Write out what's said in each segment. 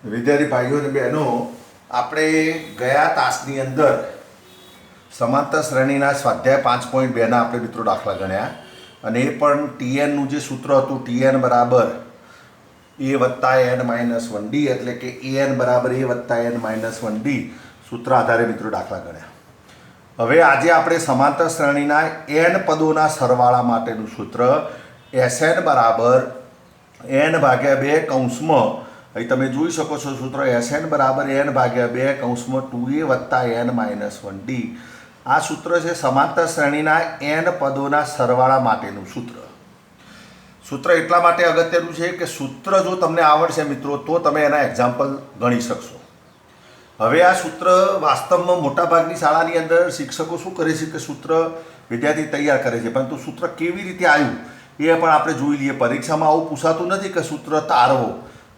વિદ્યાર્થી ભાઈઓ અને બહેનો, આપણે ગયા તાસની અંદર સમાંતર શ્રેણીના સ્વાધ્યાય 5.2ના આપણે મિત્રો દાખલા ગણ્યા અને એ પણ ટીએનનું જે સૂત્ર હતું ટીએન બરાબર એ વત્તા એન માઇનસ 1d એટલે કે એન બરાબર એ વત્તા એન માઇનસ 1d સૂત્ર આધારે મિત્રો દાખલા ગણ્યા. હવે આજે આપણે સમાંતર શ્રેણીના એન પદોના સરવાળા માટેનું સૂત્ર Sn બરાબર n ભાગ્યા 2 કૌંસમાં અહીં તમે જોઈ શકો છો સૂત્ર Sn બરાબર n ભાગ્યા 2 કૌંસમાં 2a વત્તા n માઇનસ 1d. આ સૂત્ર છે સમાંતર શ્રેણીના n પદોના સરવાળા માટેનું સૂત્ર. સૂત્ર એટલા માટે અગત્યનું છે કે સૂત્ર જો તમને આવડશે મિત્રો તો તમે એના એક્ઝામ્પલ ગણી શકશો. હવે આ સૂત્ર વાસ્તવમાં મોટાભાગની શાળાની અંદર શિક્ષકો શું કરે છે કે સૂત્ર વિદ્યાર્થી તૈયાર કરે છે, પરંતુ સૂત્ર કેવી રીતે આવ્યું એ પણ આપણે જોઈ લઈએ. પરીક્ષામાં આવું પૂછાતું નથી કે સૂત્ર તારવો,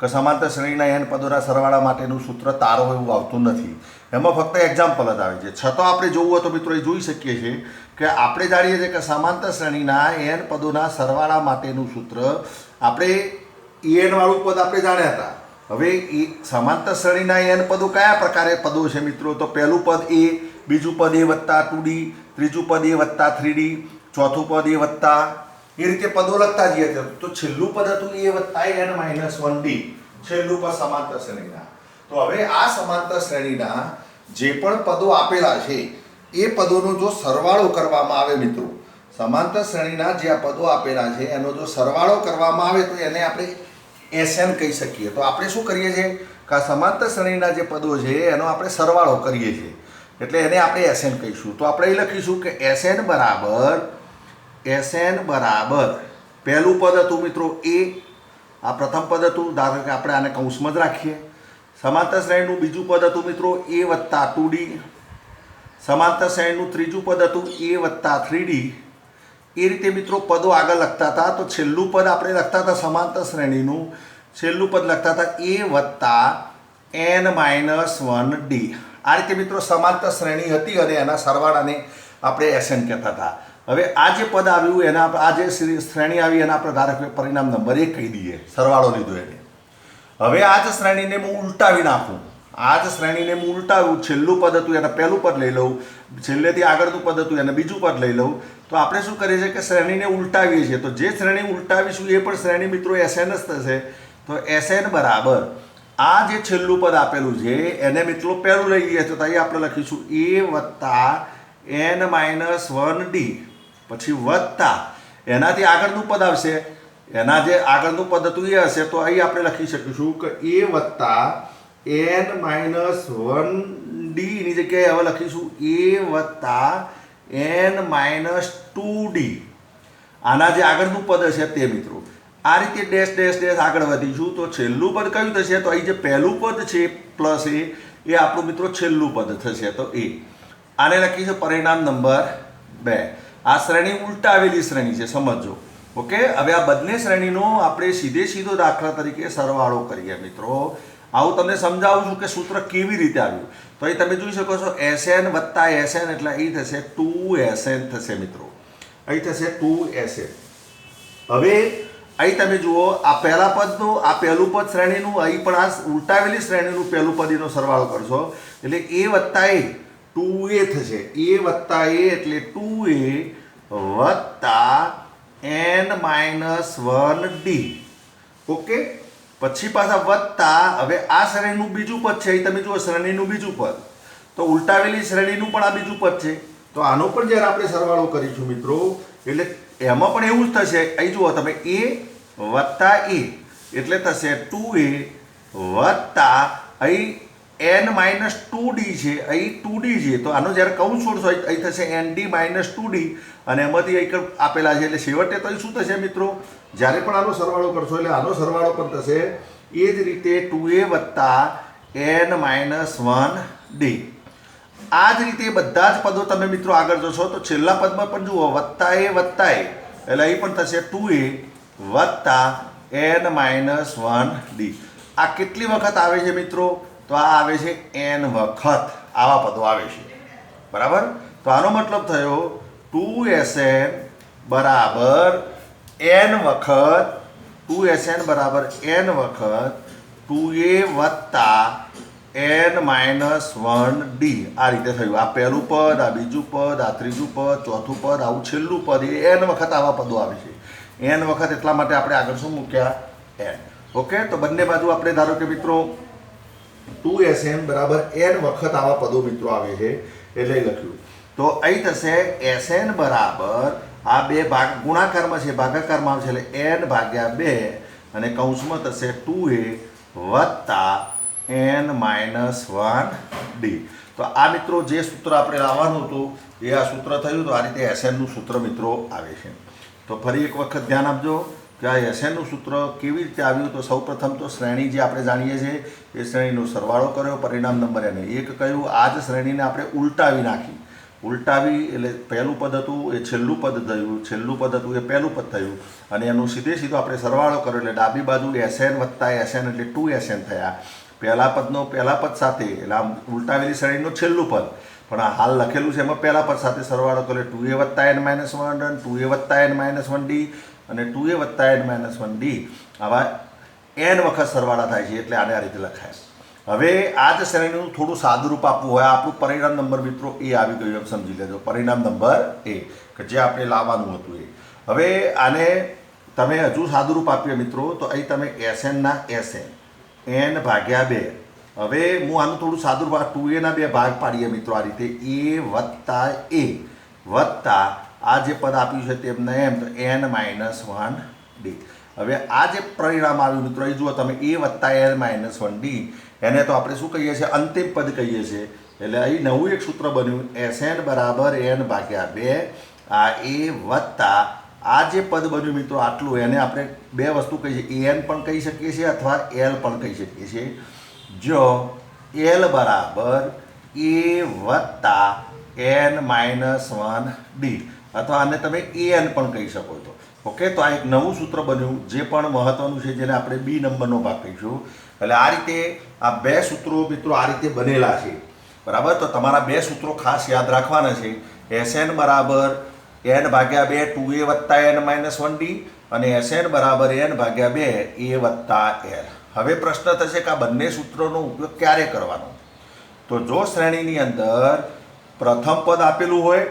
કે સમાંતર શ્રેણીના n પદોના સરવાળા માટેનું સૂત્ર તારવો એવું આવતું નથી. એમાં ફક્ત એક્ઝામ્પલ જ આવે છે. છતાં આપણે જોવું હોય તો મિત્રો એ જોઈ શકીએ છીએ કે આપણે જાણીએ છીએ કે સમાંતર શ્રેણીના n પદોના સરવાળા માટેનું સૂત્ર આપણે en વાળું પદ આપણે જાણ્યા હતા. હવે એ સમાંતર શ્રેણીના n પદો કયા પ્રકારે પદો છે મિત્રો? તો પહેલું પદ a, બીજું પદ a વત્તા 2d, ત્રીજું પદ a વત્તા 3d, ચોથું પદ a વત્તા એ રીતે પદો લખતા જઈએ. તો છેલ્લું પદ હતું a વત્તા n માઇનસ 1d, છેલ્લું પદ સમાંતર શ્રેણીના. તો હવે આ સમાંતર શ્રેણીના જે પણ પદો આપેલા છે એ પદોનો જો સરવાળો કરવામાં આવે મિત્રો, સમાંતર શ્રેણીના જે આ પદો આપેલા છે એનો જો સરવાળો કરવામાં આવે તો એને આપણે Sn કહી શકીએ. તો આપણે શું કરીએ છીએ કે આ સમાંતર શ્રેણીના જે પદો છે એનો આપણે સરવાળો કરીએ છીએ, એટલે એને આપણે Sn કહીશું. તો આપણે એ લખીશું કે Sn બરાબર પહેલું પદ હતું મિત્રો a, આ પ્રથમ પદ હતું, ધારો કે આપણે આને કૌંસમાં જ રાખીએ. સમાંતર શ્રેણીનું બીજું પદ હતું મિત્રો a વત્તા 2d, સમાંતર શ્રેણીનું ત્રીજું પદ હતું a વત્તા 3d. એ રીતે મિત્રો પદો આગળ લખતા હતા. તો છેલ્લું પદ આપણે લખતા હતા સમાંતર શ્રેણીનું છેલ્લું પદ લખતા હતા a વત્તા n માઇનસ 1d. આ રીતે મિત્રો સમાંતર શ્રેણી હતી અને એના સરવાળાને આપણે Sn કહેતા હતા. હવે આ જે પદ આવ્યું એના આ જે શ્રેણી આવી એના આપણે ધારો કે પરિણામ નંબર 1 કહી દઈએ, સરવાળો લીધો એને. હવે આ જ શ્રેણીને હું ઉલટાવી નાખું, આ જ શ્રેણીને હું ઉલટાવું, છેલ્લું પદ હતું એને પહેલું પદ લઈ લઉં, છેલ્લેથી આગળનું પદ હતું એને બીજું પદ લઈ લઉં. તો આપણે શું કરીએ છીએ કે શ્રેણીને ઉલટાવીએ છીએ. તો જે શ્રેણી ઉલટાવીશું એ પણ શ્રેણી મિત્રો Sn જ થશે. તો Sn બરાબર આ જે છેલ્લું પદ આપેલું છે એને મિત્રો પહેલું લઈ લઈએ. તો અહીં આપણે લખીશું a વત્તા n માઇનસ 1d, પછી વત્તા એનાથી આગળનું પદ આવશે, એના જે આગળનું પદ હતું એ હશે. તો અહીં આપણે લખી શકીશું કે a વત્તા n માઇનસ 1d ની જગ્યાએ હવે લખીશું a વત્તા n માઇનસ 2d. આના જે આગળનું પદ હશે તે મિત્રો આ રીતે ડેશ ડેશ ડેશ આગળ વધીશું. તો છેલ્લું પદ કયું થશે? તો અહીં જે પહેલું પદ છે પ્લસ એ આપણું મિત્રો છેલ્લું પદ થશે. તો એ આને લખીશું પરિણામ નંબર 2. આ શ્રેણી ઉલટાવેલી શ્રેણી છે, સમજો. ઓકે, હવે આ બંને શ્રેણીનો આપણે સીધો દાખલા તરીકે સરવાળો કરીએ મિત્રો. આવું તમને સમજાવું છું કે સૂત્ર કેવી રીતે આવ્યું. તો અહીં તમે જોઈ શકો છો Sn વત્તા Sn એટલે અહીં થશે 2Sn થશે મિત્રો, અહીં થશે 2Sn. હવે અહીં તમે જુઓ આ પહેલા પદનું આ પહેલું પદ શ્રેણીનું, અહીં પણ આ ઉલટાવેલી શ્રેણીનું પહેલું પદ એનો સરવાળો કરશો એટલે a વત્તા a 2a થશે. a વત્તા a એટલે 2a વત્તા n માઇનસ 1d. ઓકે, પછી પાછા વત્તા હવે આ શ્રેણીનું બીજું પદ છે, અહીં તમે જુઓ શ્રેણીનું બીજું પદ, તો ઉલટાવેલી શ્રેણીનું પણ આ બીજું પદ છે. તો આનો પણ જ્યારે આપણે સરવાળો કરીશું મિત્રો એટલે એમાં પણ એવું જ થશે. અહીં જુઓ તમે a વત્તા a એટલે થશે 2a વત્તા અહીં n માઇનસ 2d છે, અહીં 2d છે. તો આનો જ્યારે કૌંસ છોડશો અહીં થશે nd માઇનસ 2d અને એમાંથી અહીં આપેલા છે એટલે છેવટે તો શું થશે મિત્રો? જ્યારે પણ આનો સરવાળો કરશો એટલે આનો સરવાળો પણ થશે એ જ રીતે 2a વત્તા n માઇનસ 1d. આ જ રીતે બધા જ પદો તમે મિત્રો આગળ જોશો તો છેલ્લા પદમાં પણ જુઓ વત્તા a એટલે અહીં પણ થશે 2a વત્તા n માઇનસ 1d. આ કેટલી વખત આવે છે મિત્રો? તો આ આવે છે n વખત આવા પદો આવે છે, બરાબર. તો આનો મતલબ થયો 2Sn બરાબર n વખત 2Sn બરાબર n વખત 2a વત્તા n-1d આ રીતે થયું. આ પહેલું પદ, આ બીજું પદ, આ ત્રીજું પદ, ચોથું પદ, આવું છેલ્લું પદ, એ n વખત આવા પદો આવે છે. n વખત એટલા માટે આપણે આગળ શું મૂક્યા? n. ઓકે, તો બંને બાજુ આપણે ધારો કે મિત્રો 2sn બરાબર n વખત આવા પદો મિત્રો આવે છે એટલે લખ્યું. તો અહીં થશે sn બરાબર આ બે ભાગ ગુણાકારમાં છે, ભાગાકારમાં આવશે એટલે n ભાગ્યા 2 અને કૌંસમાં થશે 2a વત્તા n-1d. તો આ મિત્રો જે સૂત્ર આપણે લાવવાનું હતું એ આ સૂત્ર થયું. તો આ રીતે SN નું સૂત્ર મિત્રો આવે છે. તો ફરી એક વખત ધ્યાન આપજો કે આ SN નું સૂત્ર કેવી રીતે આવ્યું. તો સૌપ્રથમ તો શ્રેણી જે આપણે જાણીએ છીએ એ શ્રેણીનો સરવાળો કર્યો, પરિણામ નંબર એને 1 કહ્યું. આ જ શ્રેણીને આપણે ઉલટાવી નાખી. ઉલટાવી એટલે પહેલું પદ હતું એ છેલ્લું પદ થયું, છેલ્લું પદ હતું એ પહેલું પદ થયું અને એનું સીધો આપણે સરવાળો કર્યો એટલે ડાબી બાજુ SN વત્તા SN એટલે 2SN થયા. પહેલા પદનો પહેલા પદ સાથે એટલે આમ ઉલટાવેલી શ્રેણીનું છેલ્લું પદ, પણ આ હાલ લખેલું છે એમાં પહેલા પદ સાથે સરવાળો કર્યો 2a વત્તા n-1 અને 2a વત્તા n-1d અને 2a વત્તા n-1d આવા n વખત સરવાળા થાય છે એટલે આને આ રીતે લખાય. હવે આ જ શ્રેણીનું થોડું સાદુરૂપ આપવું હોય, આપણું પરિણામ નંબર મિત્રો એ આવી ગયું એમ સમજી લેજો. પરિણામ નંબર એ કે જે આપણે લાવવાનું હતું એ. હવે આને તમે હજુ સાદુરૂપ આપીએ મિત્રો તો અહીં તમે SN ના SN n ભાગ્યા 2. હવે હું આનું થોડું સાદુરૂપ 2a ના બે ભાગ પાડીએ મિત્રો આ રીતે a વત્તા આ જે પદ આપ્યું છે તેમને એમ તો n-1d. હવે આ જે પરિણામ આવ્યું મિત્રો એ જુઓ તમે a વત્તા n-1d એને તો આપણે શું કહીએ છીએ? અંતિમ પદ કહીએ છીએ. એટલે અહીં નવું એક સૂત્ર બન્યું SN બરાબર n ભાગ્યા 2. આ a વત્તા આ જે પદ બન્યું મિત્રો આટલું એને આપણે બે વસ્તુ કહી શકીએ, an પણ કહી શકીએ છીએ અથવા l પણ કહી શકીએ છીએ. જો l બરાબર a વત્તા n-1d અથવા આને તમે an પણ કહી શકો છો. ઓકે, તો આ એક નવું સૂત્ર બન્યું જે પણ મહત્વનું છે, જેને આપણે b નંબરનો ભાગ કહીશું. એટલે આ રીતે આ બે સૂત્રો મિત્રો આ રીતે બનેલા છે. બરાબર, તો તમારા બે સૂત્રો ખાસ યાદ રાખવાના છે. SN બરાબર n ભાગ્યા 2 2a વત્તા n-1d અને SN બરાબર n ભાગ્યા 2 a વત્તા l. હવે પ્રશ્ન થશે કે આ બંને સૂત્રોનો ઉપયોગ ક્યારે કરવાનો? તો જો શ્રેણીની અંદર પ્રથમ પદ આપેલું હોય,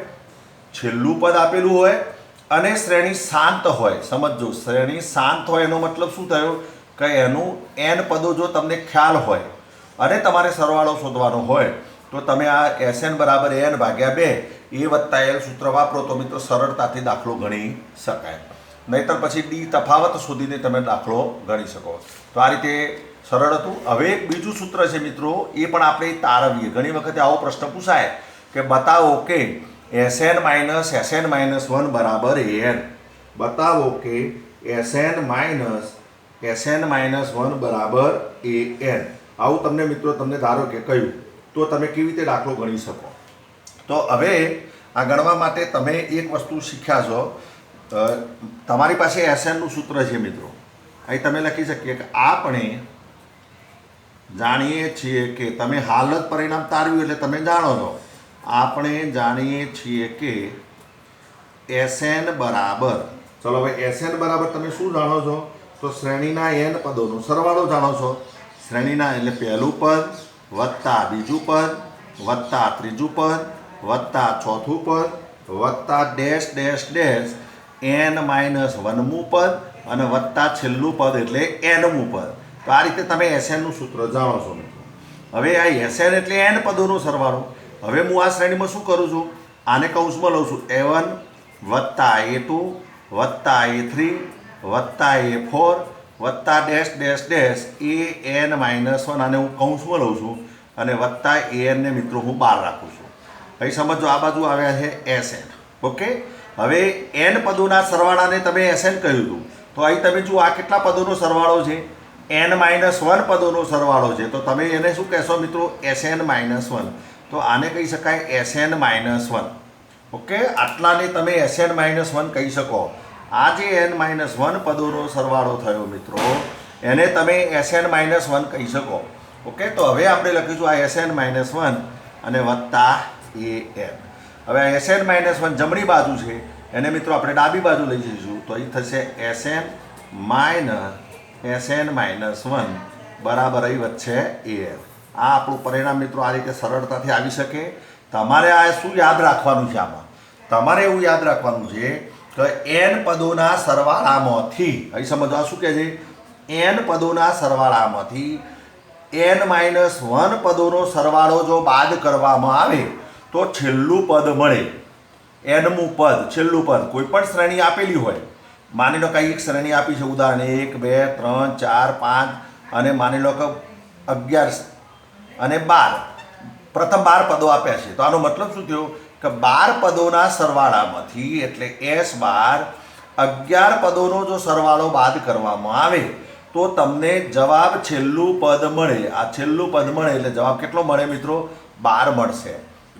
છેલ્લું પદ આપેલું હોય અને શ્રેણી શાંત હોય. સમજો, શ્રેણી શાંત હોય એનો મતલબ શું થયો કે એનું n પદો જો તમને ખ્યાલ હોય અને તમારે સરવાળો શોધવાનો હોય તો તમે આ SN બરાબર n ભાગ્યા 2 a વત્તા l સૂત્ર વાપરો તો મિત્રો સરળતાથી દાખલો ગણી શકાય. નહીતર પછી d તફાવત શોધીને તમે દાખલો ગણી શકો. તો આ રીતે સરળ હતું. હવે એક બીજું સૂત્ર છે મિત્રો, એ પણ આપણે તારવીએ. ઘણી વખતે આવો પ્રશ્ન પૂછાય કે બતાવો કે SN-1 બરાબર an. બતાવો કે SN-1 બરાબર an. આવું તમને મિત્રો તમને ધારો કે કહ્યું તો તમે કેવી રીતે દાખલો ગણી શકો? તો હવે આ ગણવા માટે તમે એક વસ્તુ શીખ્યા છો. તમારી પાસે SN નું સૂત્ર છે મિત્રો. અહીં તમે લખી શકીએ કે આપણે જાણીએ છીએ કે તમે હાલ જ પરિણામ તારવ્યું એટલે તમે જાણો છો. આપણે જાણીએ છીએ કે SN બરાબર, ચલો હવે SN બરાબર તમે શું જાણો છો? તો શ્રેણીના n પદોનો સરવાળો જાણો છો. શ્રેણીના એટલે પહેલું પદ વત્તા બીજું પદ વત્તા ત્રીજું પદ વત્તા ચોથું પદ વત્તા ડેશ ડેશ ડેશ n-1મું પદ અને વત્તા છેલ્લું પદ એટલે nમું પદ. તો આ રીતે તમે SN નું સૂત્ર જાણો છો મિત્રો. હવે આ SN એટલે n પદોનો સરવાળો. હવે હું આ શ્રેણીમાં શું કરું છું? આને કૌંસમાં લઉં છું a1 વત્તા a2 વત્તા a3 વત્તા a4 વત્તા ડેશ ડેશ ડેશ an-1 આને હું કૌંસમાં લઉં છું અને વત્તા an ને મિત્રો હું બહાર રાખું છું. અહીં સમજો આ બાજુ આવ્યા છે SN. ઓકે, હવે n પદોના સરવાળાને તમે SN કહ્યું હતું. તો અહીં તમે જુઓ આ કેટલા પદોનો સરવાળો છે? n-1 પદોનો સરવાળો છે. તો તમે એને શું કહેશો મિત્રો? SN-1. તો આને કહી શકાય SN-1. ઓકે, આટલાને તમે SN-1 કહી શકો. આ જે n-1 પદોનો સરવાળો થયો મિત્રો એને તમે SN-1 કહી શકો. ઓકે, તો હવે આપણે લખીશું આ SN-1 અને વત્તા an. હવે આ SN-1 જમણી બાજુ છે એને મિત્રો આપણે ડાબી બાજુ લઈ જઈશું તો અહીં થશે SN-1 બરાબર અહીં વચ્ચે એન. આ આપણું પરિણામ મિત્રો આ રીતે સરળતાથી આવી શકે. તમારે આ શું યાદ રાખવાનું છે? આમાં તમારે એવું યાદ રાખવાનું છે કે એન પદોના સરવાળામાંથી, અહીં સમજવા શું કહે છે, એન પદોના સરવાળામાંથી n-1 પદોનો સરવાળો જો બાદ કરવામાં આવે તો છેલ્લું પદ મળે. nમું પદ, છેલ્લું પદ. કોઈ પણ શ્રેણી આપેલી હોય, માની લો કઈ એક શ્રેણી આપી છે, ઉદાહરણ 1 2 3 4 5 અને માની લો કે 11 અને 12, પ્રથમ 12 પદો આપ્યા છે. તો આનો મતલબ શું થયો કે 12 પદોના સરવાળામાંથી, એટલે S12 11 પદોનો જો સરવાળો બાદ કરવામાં આવે તો તમને જવાબ છેલ્લું પદ મળે. આ છેલ્લું પદ મળે એટલે જવાબ કેટલો મળે મિત્રો? 12 મળશે.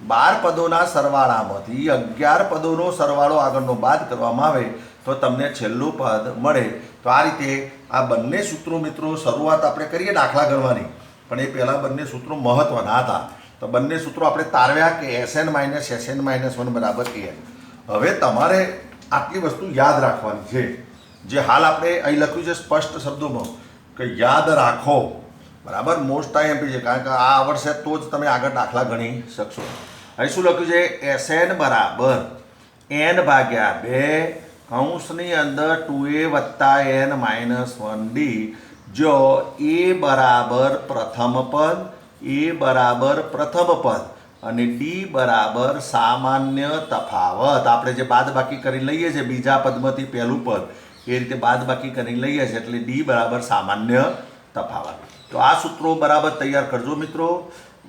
12 પદોના સરવાળામાંથી 11 પદોનો સરવાળો આગળનો બાદ કરવામાં આવે તો તમને છેલ્લું પદ મળે. તો આ રીતે આ બંને સૂત્રો મિત્રો, શરૂઆત આપણે કરીએ દાખલા ગણવાની, પણ એ પહેલાં બંને સૂત્રો મહત્વના હતા. તો બંને સૂત્રો આપણે તારવ્યા કે Sn-Sn-1 બરાબર an. હવે તમારે આટલી વસ્તુ યાદ રાખવાની છે, જે હાલ આપણે અહીં લખ્યું છે સ્પષ્ટ શબ્દોમાં કે યાદ રાખો. બરાબર, મોસ્ટ આઈએમપી છે, કારણ કે આ આવડશે તો જ તમે આગળ દાખલા ગણી શકશો. અહીં શું લખ્યું છે? Sn બરાબર n/2 કૌંસની અંદર 2a + n-1d, જો a બરાબર પ્રથમ પદ, a બરાબર પ્રથમ પદ અને d બરાબર સામાન્ય તફાવત. આપણે જે બાદબાકી કરી લઈએ છીએ બીજા પદમાંથી પહેલું પદ, એ રીતે બાદબાકી કરી લઈએ છીએ, એટલે d બરાબર સામાન્ય તફાવત. તો આ સૂત્રો બરાબર તૈયાર કરજો મિત્રો,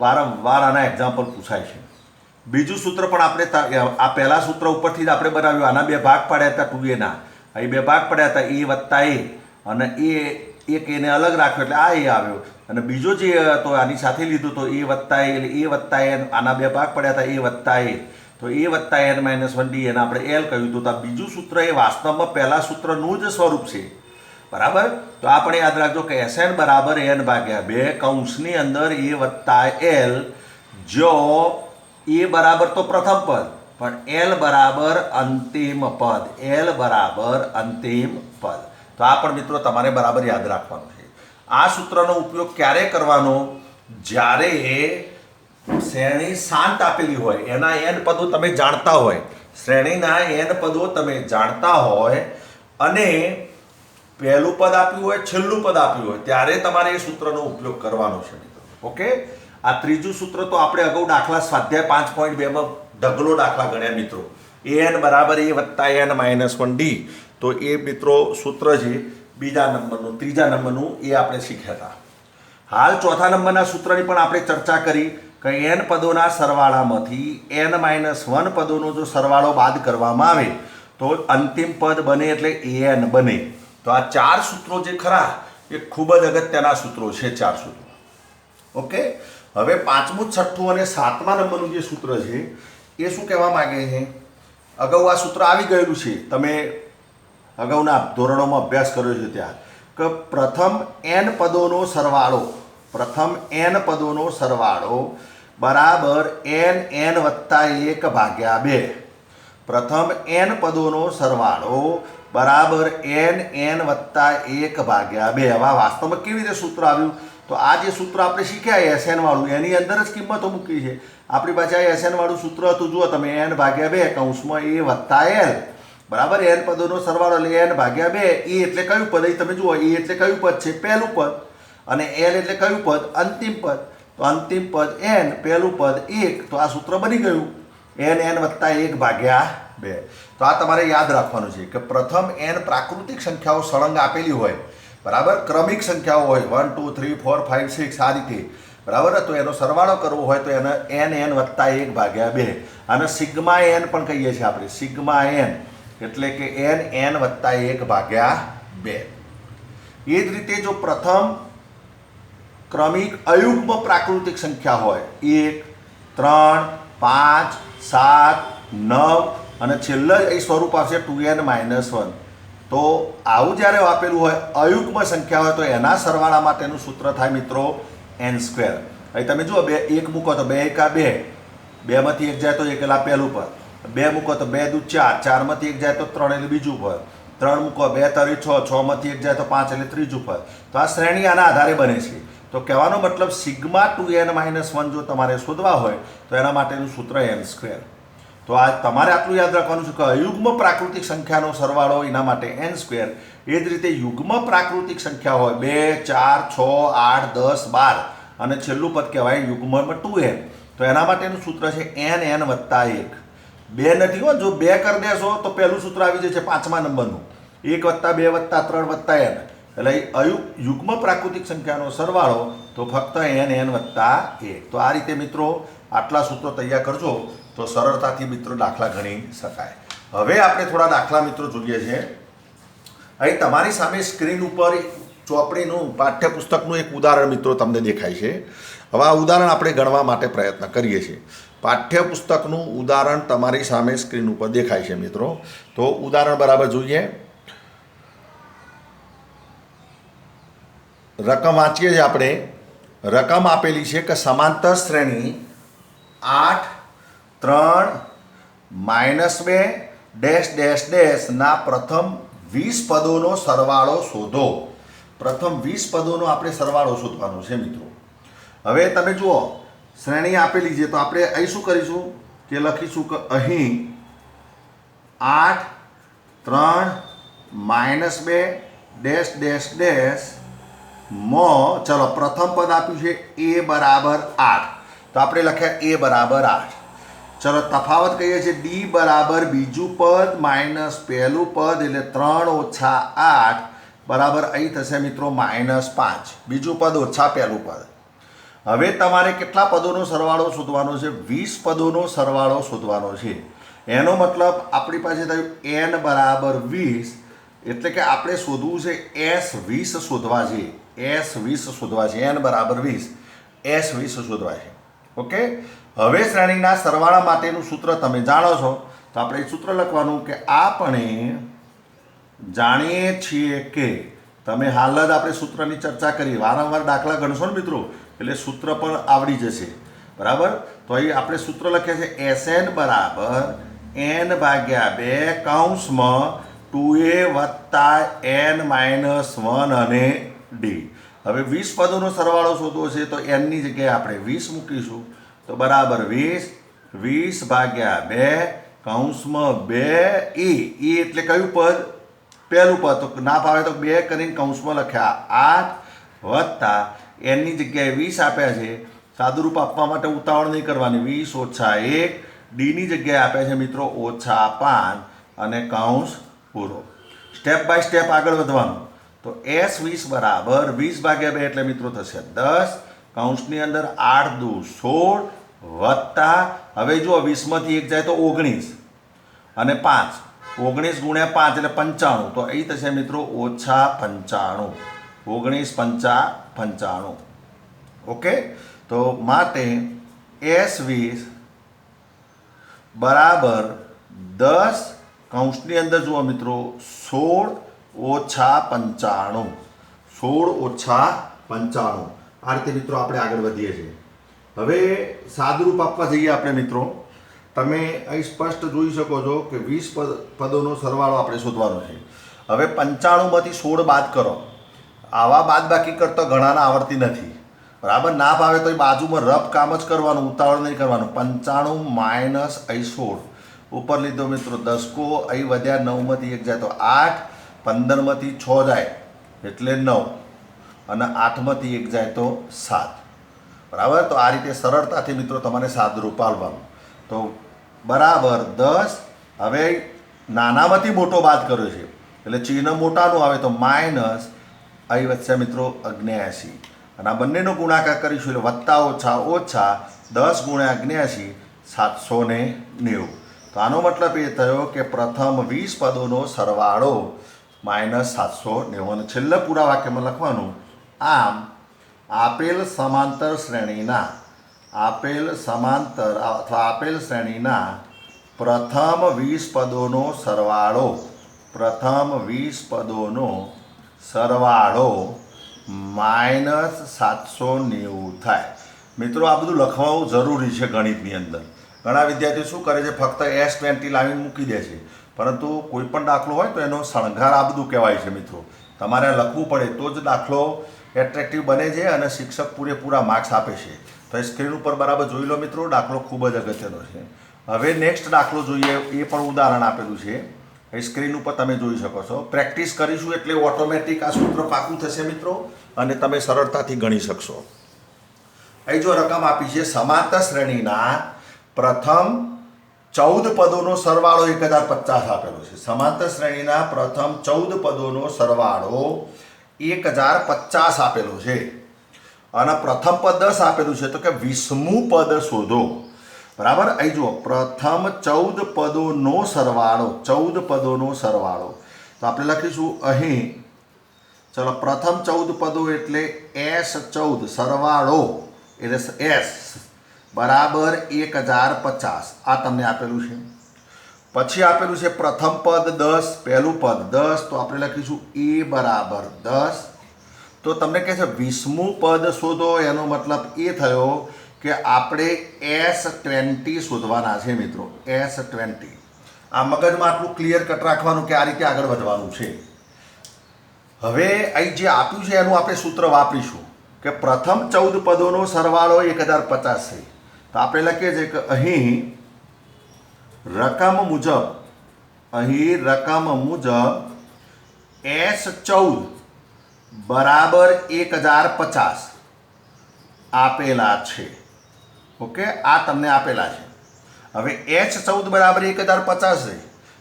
વારંવાર આના એક્ઝામ્પલ પૂછાય છે. બીજું સૂત્ર પણ આપણે આ પહેલા સૂત્ર ઉપરથી જ આપણે બનાવ્યું. આના બે ભાગ પાડ્યા હતા 2a ના, અહીં બે ભાગ પડ્યા હતા, a + a, અને એક એને અલગ રાખ્યો એટલે આ a આવ્યો, અને બીજો જે હતો આની સાથે લીધું તો a + a, એટલે a + n. આના બે ભાગ પડ્યા હતા a + a, તો a + n-1d એને આપણે l કહ્યું હતું. તો આ બીજું સૂત્ર એ વાસ્તવમાં પહેલા સૂત્રનું જ સ્વરૂપ છે. બરાબર, તો આ પણ યાદ રાખજો કે Sn બરાબર n/2 કૌંસની અંદર a + l, જો a બરાબર તો પ્રથમ પદ, પણ l બરાબર અંતિમ પદ, l બરાબર અંતિમ પદ. તો આ પણ મિત્રો તમારે બરાબર યાદ રાખવાનું છે. આ સૂત્રનો ઉપયોગ ક્યારે કરવાનો? જ્યારે શ્રેણી શાંત આપેલી હોય, એના n પદો તમે જાણતા હોય, શ્રેણીના n પદો તમે જાણતા હોય અને પહેલું પદ આપ્યું હોય, છેલ્લું પદ આપ્યું હોય, ત્યારે તમારે એ સૂત્રનો ઉપયોગ કરવાનો છે મિત્રો. ઓકે, આ ત્રીજું સૂત્ર તો આપણે અગાઉ દાખલા સ્વાધ્યાય 5.2 માં ઢગલો દાખલા ગણ્યા મિત્રો. an બરાબર a + n-1d. તો એ મિત્રો સૂત્ર છે બીજા નંબરનું, ત્રીજા નંબરનું, એ આપણે શીખ્યા હતા. હાલ ચોથા નંબરના સૂત્રની પણ આપણે ચર્ચા કરી કે n પદોના સરવાળામાંથી n-1 પદોનો જો સરવાળો બાદ કરવામાં આવે તો અંતિમ પદ બને, એટલે an બને. તો આ 4 સૂત્રો જે ખરા એ ખૂબ જ અગત્યના સૂત્રો છે, 4 સૂત્રો. ઓકે, હવે 5મું, 6થું અને 7મા નંબરનું જે સૂત્ર છે એ શું કહેવા માંગે છે? અગાઉ આ સૂત્ર આવી ગયેલું છે, તમે અગાઉના ધોરણોમાં અભ્યાસ કર્યો છે ત્યાં, કે પ્રથમ n પદોનો સરવાળો બરાબર n/1/2. પ્રથમ n પદોનો સરવાળો બરાબર n/1/2. હવે વાસ્તવમાં કેવી રીતે સૂત્ર આવ્યું? તો આ જે સૂત્ર આપણે શીખ્યા Sn વાળું, એની અંદર જ કિંમતો મૂકી છે. આપણી પાસે આ Sn વાળું સૂત્ર હતું, જુઓ તમે, n/2 કૌંસમાં a + l બરાબર n પદોનો સરવાળો, એટલે n/2. e એટલે કયું પદ? અહીં તમે જુઓ, e એટલે કયું પદ છે? પહેલું પદ. અને l એટલે કયું પદ? અંતિમ પદ. તો અંતિમ પદ n, પહેલું પદ 1. તો આ સૂત્ર બની ગયું n/1/2. તો આ તમારે યાદ રાખવાનું છે કે પ્રથમ n પ્રાકૃતિક સંખ્યાઓ સળંગ આપેલી હોય, બરાબર, ક્રમિક સંખ્યાઓ હોય 1 2 3 4 5 6 આ રીતે, બરાબર. તો એનો સરવાળો કરવો હોય તો એને n/1/2. અને સિગ્મા n પણ કહીએ છીએ આપણે, સિગ્મા n એટલે કે n/1/2. એ જ રીતે જો પ્રથમ ક્રમિક અયુગ્મ પ્રાકૃતિક સંખ્યા હોય 1 3 5 7 9 અને છેલ્લે એ સ્વરૂપ આવશે 2n-1. તો આવું જ્યારે આપેલું હોય, અયુગ્મ સંખ્યા હોય, તો એના સરવાળા માટેનું સૂત્ર થાય મિત્રો n². અહીં તમે જુઓ, 1 મૂકો તો 2 × 2, 2માંથી 1 જાય તો 1 પહેલું પદ, 2 મૂકો તો 2 × 2 = 4, 4માંથી 1 જાય તો 3 એટલે બીજું પદ, 3 મૂકો 2 તરી 6, 6 માંથી 1 જાય તો 5 એટલે ત્રીજું પદ. તો આ શ્રેણી આના આધારે બને છે. તો કહેવાનો મતલબ સિગ્મા 2n-1 જો તમારે શોધવા હોય તો એના માટેનું સૂત્ર n². તો આ તમારે આટલું યાદ રાખવાનું છે કે અયુગ્મ પ્રાકૃતિક સંખ્યાનો સરવાળો એના માટે n². એ જ રીતે યુગ્મ પ્રાકૃતિક સંખ્યા હોય 2, 4, 6, 8, 10, 12 અને છેલ્લું પદ કહેવાય યુગ્મમાં 2n. તો એના માટેનું સૂત્ર છે n + 1. 2 નથી હો, જો 2 કરી દેશો તો પહેલું સૂત્ર આવી જશે 5મા નંબરનું 1 + 2 + 3 + n. એટલે યુગ્મ પ્રાકૃતિક સંખ્યાનો સરવાળો તો ફક્ત n + 1. તો આ રીતે મિત્રો આટલા સૂત્રો તૈયાર કરજો તો સરળતાથી મિત્રો દાખલા ગણી શકાય. હવે આપણે થોડા દાખલા મિત્રો જોઈએ છીએ. અહીં તમારી સામે સ્ક્રીન ઉપર ચોપડીનું પાઠ્યપુસ્તકનું એક ઉદાહરણ મિત્રો તમને દેખાય છે. હવે આ ઉદાહરણ આપણે ગણવા માટે પ્રયત્ન કરીએ છીએ. પાઠ્યપુસ્તકનું ઉદાહરણ તમારી સામે સ્ક્રીન ઉપર દેખાય છે મિત્રો. તો ઉદાહરણ બરાબર જોઈએ. રકમ વાંચીએ છીએ આપણે. રકમ આપેલી છે કે સમાંતર શ્રેણી 8, 3, -2 ના પ્રથમ 20 પદોનો સરવાળો શોધો. પ્રથમ 20 પદોનો આપણે સરવાળો શોધવાનો છે મિત્રો. હવે તમે જુઓ શ્રેણી આપેલી છે તો આપણે અહીં શું કરીશું કે લખીશું કે અહીં 8, 3, -2 ચલો પ્રથમ પદ આપ્યું છે a = 8. તો આપણે લખ્યા a = 8. ચલો તફાવત કહીએ છીએ d બરાબર બીજું પદ માઇનસ પહેલું પદ એટલે 3 - 8 બરાબર અહીં થશે મિત્રો -5. બીજું પદ ઓછા પહેલું પદ. હવે તમારે કેટલા પદોનો સરવાળો શોધવાનો છે? 20 પદોનો સરવાળો શોધવાનો છે. એનો મતલબ આપણી પાસે થયું n = 20 એટલે કે આપણે શોધવું છે s20 શોધવા છે. s20 શોધવા છે. n = 20 s20 શોધવા છે. ઓકે. હવે શ્રેણીના સરવાળા માટેનું સૂત્ર તમે જાણો છો તો આપણે સૂત્ર લખવાનું કે આપણે જાણીએ છીએ કે તમે હાલ જ આપણે સૂત્રની ચર્ચા કરી વારંવાર દાખલા ગણશો ને મિત્રો એટલે સૂત્ર પણ આવડી જશે બરાબર. તો અહીં આપણે સૂત્ર લખ્યા છે Sn = n/2 કૌંસમાં 2a + n-1 અને d. હવે 20 પદોનો સરવાળો શોધવો છે તો n ની જગ્યાએ આપણે 20 મૂકીશું તો બરાબર 20 20/2 કૌંસમાં 2a. એ એટલે કયું પદ? પહેલું પદ. તો ના ફાવે તો 2 કરીને કૌંસમાં લખ્યા 8 વત્તા n ની જગ્યાએ 20 આપ્યા છે. સાદુરૂપ આપવા માટે ઉતાવળ નહીં કરવાની. 20 - 1 d ની જગ્યાએ આપ્યા છે મિત્રો -5 અને કૌંસ પૂરો. સ્ટેપ બાય સ્ટેપ આગળ વધવાનું. તો s20 = 20/2 એટલે મિત્રો થશે 10 કૌંસની અંદર 8 દુ 16 વત્તા હવે જુઓ 20 માંથી 1 જાય તો 19 અને 5 19 × 5 એટલે 95. તો અહીં થશે મિત્રો -95. 19 × 5 = 95. ઓકે. તો માટે s20 = 10 કૌંસની અંદર જુઓ મિત્રો 16 - 95. 16 - 95. આ રીતે મિત્રો આપણે આગળ વધીએ છીએ. હવે સાદુરૂપ આપવા જઈએ આપણે મિત્રો. તમે અહીં સ્પષ્ટ જોઈ શકો છો કે 20 પદોનો સરવાળો આપણે શોધવાનો છે. હવે 95 માંથી 16 બાદ કરો. આવા બાદબાકી કરતો ઘણાને આવડતી નથી બરાબર. ના ફાવે તો એ બાજુમાં રફ કામ જ કરવાનું, ઉતાવળ નહીં કરવાનું. 95 - અહીં 16 ઉપર લીધો મિત્રો 10 અહીં વધ્યા 9 માંથી 1 જાય તો 8 15 માંથી 6 જાય એટલે 9 અને 8 માંથી 1 જાય તો 7 બરાબર. તો આ રીતે સરળતાથી મિત્રો તમારે સાદુરૂપ આપવાનું. તો બરાબર 10. હવે નાનામાંથી મોટો બાદ કર્યો છે એટલે ચિહ્ન મોટાનું આવે તો માઇનસ અહીં વચ્ચે મિત્રો 79 અને આ બંનેનો ગુણાકાર કરીશું એટલે વત્તા ઓછા ઓછા 10 × 79 790. તો આનો મતલબ એ થયો કે પ્રથમ 20 પદોનો સરવાળો -790. અને છેલ્લા પૂરા વાક્યમાં લખવાનું આમ આપેલ સમાંતર શ્રેણીના પ્રથમ 20 પદોનો સરવાળો -790 થાય. મિત્રો આ બધું લખવાનું જરૂરી છે ગણિતની અંદર. ઘણા વિદ્યાર્થીઓ શું કરે છે ફક્ત s20 લાવીને મૂકી દે છે પરંતુ કોઈ પણ દાખલો હોય તો એનો શણગાર આ બધું કહેવાય છે મિત્રો. તમારે લખવું પડે તો જ દાખલો એટ્રેક્ટિવ બને છે અને શિક્ષક પૂરેપૂરા માર્ક્સ આપે છે. તો એ સ્ક્રીન ઉપર બરાબર જોઈ લો મિત્રો, દાખલો ખૂબ જ અગત્યનો છે. હવે નેક્સ્ટ દાખલો જોઈએ, એ પણ ઉદાહરણ આપેલું છે, એ સ્ક્રીન ઉપર તમે જોઈ શકો છો. પ્રેક્ટિસ કરીશું એટલે ઓટોમેટિક આ સૂત્ર પાકું થશે મિત્રો અને તમે સરળતાથી ગણી શકશો. અહીં જો રકમ આપી છે, સમાંતર શ્રેણીના પ્રથમ 14 પદોનો સરવાળો 1050 આપેલો છે. સમાંતર શ્રેણીના પ્રથમ 14 પદોનો સરવાળો 1050 આપેલો છે અને પ્રથમ પદ 10 આપેલું છે, તો કે 20મું પદ શોધો. બરાબર. અહીં જુઓ, પ્રથમ 14 પદોનો સરવાળો, 14 પદોનો સરવાળો, તો આપણે લખીશું અહીં, ચલો, પ્રથમ 14 પદો એટલે S14 સરવાળો એટલે S બરાબર 1050. આ તમને આપેલું છે. પછી આપેલું છે પ્રથમ પદ 10, પહેલું પદ 10, તો આપણે લખીશું A બરાબર 10. તો તમને કહે છે 20મું પદ શોધો, એનો મતલબ એ થયો કે આપણે S20 શોધવાના છે મિત્રો. S20. આ મગજમાં આટલું ક્લિયર કટ રાખવાનું કે આ રીતે આગળ વધવાનું છે. હવે અહીં જે આપ્યું છે એનું આપણે સૂત્ર વાપરીશું કે પ્રથમ 14 પદોનો સરવાળો 1050 છે. તો આપણે લખીએ છીએ કે અહીં રકમ મુજબ S14 બરાબર 1050 આપેલા છે. ઓકે, આ તમને આપેલા છે. હવે S14 બરાબર 1050 છે,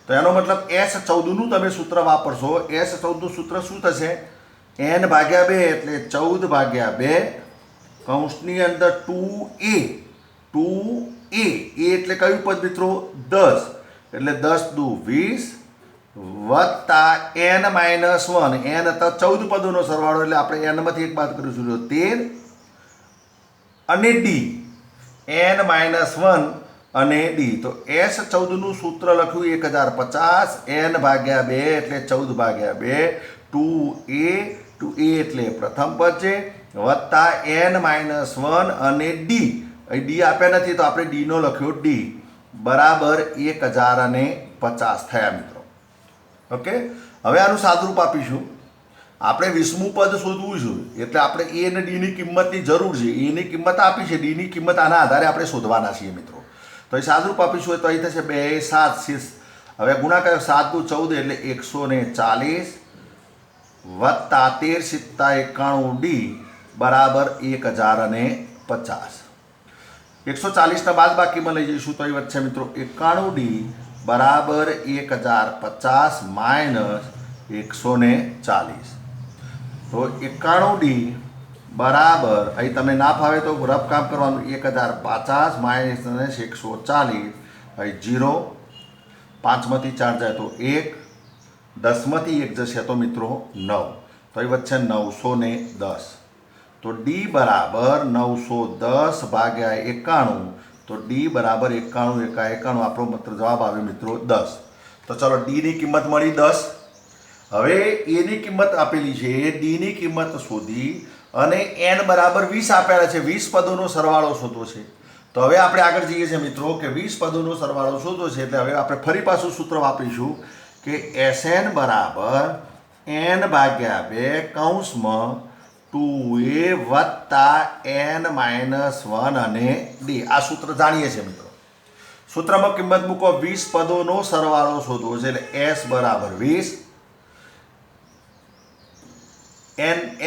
તો એનો મતલબ S14નું તમે સૂત્ર વાપરશો. S14નું સૂત્ર શું થશે? n/2 એટલે 14/2 કૌંસની અંદર 2a. 2a એટલે કયું પદ મિત્રો? 10. એટલે 10 દુ 20 વત્તા n-1. n હતા 14 પદોનો સરવાળો, એટલે આપણે n માંથી એક બાદ કરીશું 13 અને d. n-1 અને d. તો S14નું સૂત્ર લખ્યું 1050, n/2 એટલે 14/2, 2a એટલે પ્રથમ પદ છે, વત્તા n-1 અને d. અહીં d આપ્યા નથી તો આપણે d નો લખ્યો d બરાબર 1050 થયા મિત્રો. ઓકે, હવે આનું સાદુરૂપ આપીશું. આપણે 20મું પદ શોધવું છે એટલે આપણે a અને d ની કિંમતની જરૂર છે. a ની કિંમત આપી છે, d ની કિંમત આના આધારે આપણે શોધવાના છીએ મિત્રો. તો એ સાદુરૂપ આપીશું તો અહીં થશે 2 7. હવે ગુણાકાર 7 દુ 14 એટલે 140 વત્તા 13 91 d બરાબર 1050. 140ના બાદબાકીમાં લઈ જઈશું તો અહીં વધશે મિત્રો 91 d બરાબર 1050 માઇનસ 140. તો 91 d બરાબર, અહીં તમને ના ફાવે તો રફ કામ કરવાનું, 1050 માઇનસ 140. અહીં 0, 5માંથી 4 જાય તો 1, 10માંથી 1 જશે તો મિત્રો 9. તો અહીં વચ્ચે 910. તો d બરાબર 910 ભાગ્યા 91. તો d બરાબર 91 × 91. આપણો મતલબ જવાબ આવે મિત્રો 10. તો ચલો, d ની કિંમત મળી 10. હવે a ની કિંમત આપેલી છે, d ની કિંમત શોધી અને n બરાબર 20 આપેલા છે. 20 પદોનો સરવાળો શોધવો છે. તો હવે આપણે આગળ જઈએ છીએ મિત્રો કે 20 પદોનો સરવાળો શોધવો છે, એટલે હવે આપણે ફરી પાછું સૂત્ર વાપરીશું કે Sn બરાબર n/2 કૌંસમાં 2a વત્તા n-1 અને d. આ સૂત્ર જાણીએ છીએ મિત્રો. સૂત્રમાં કિંમત મૂકો, 20 પદોનો સરવાળો શોધવો છે એટલે S બરાબર 20,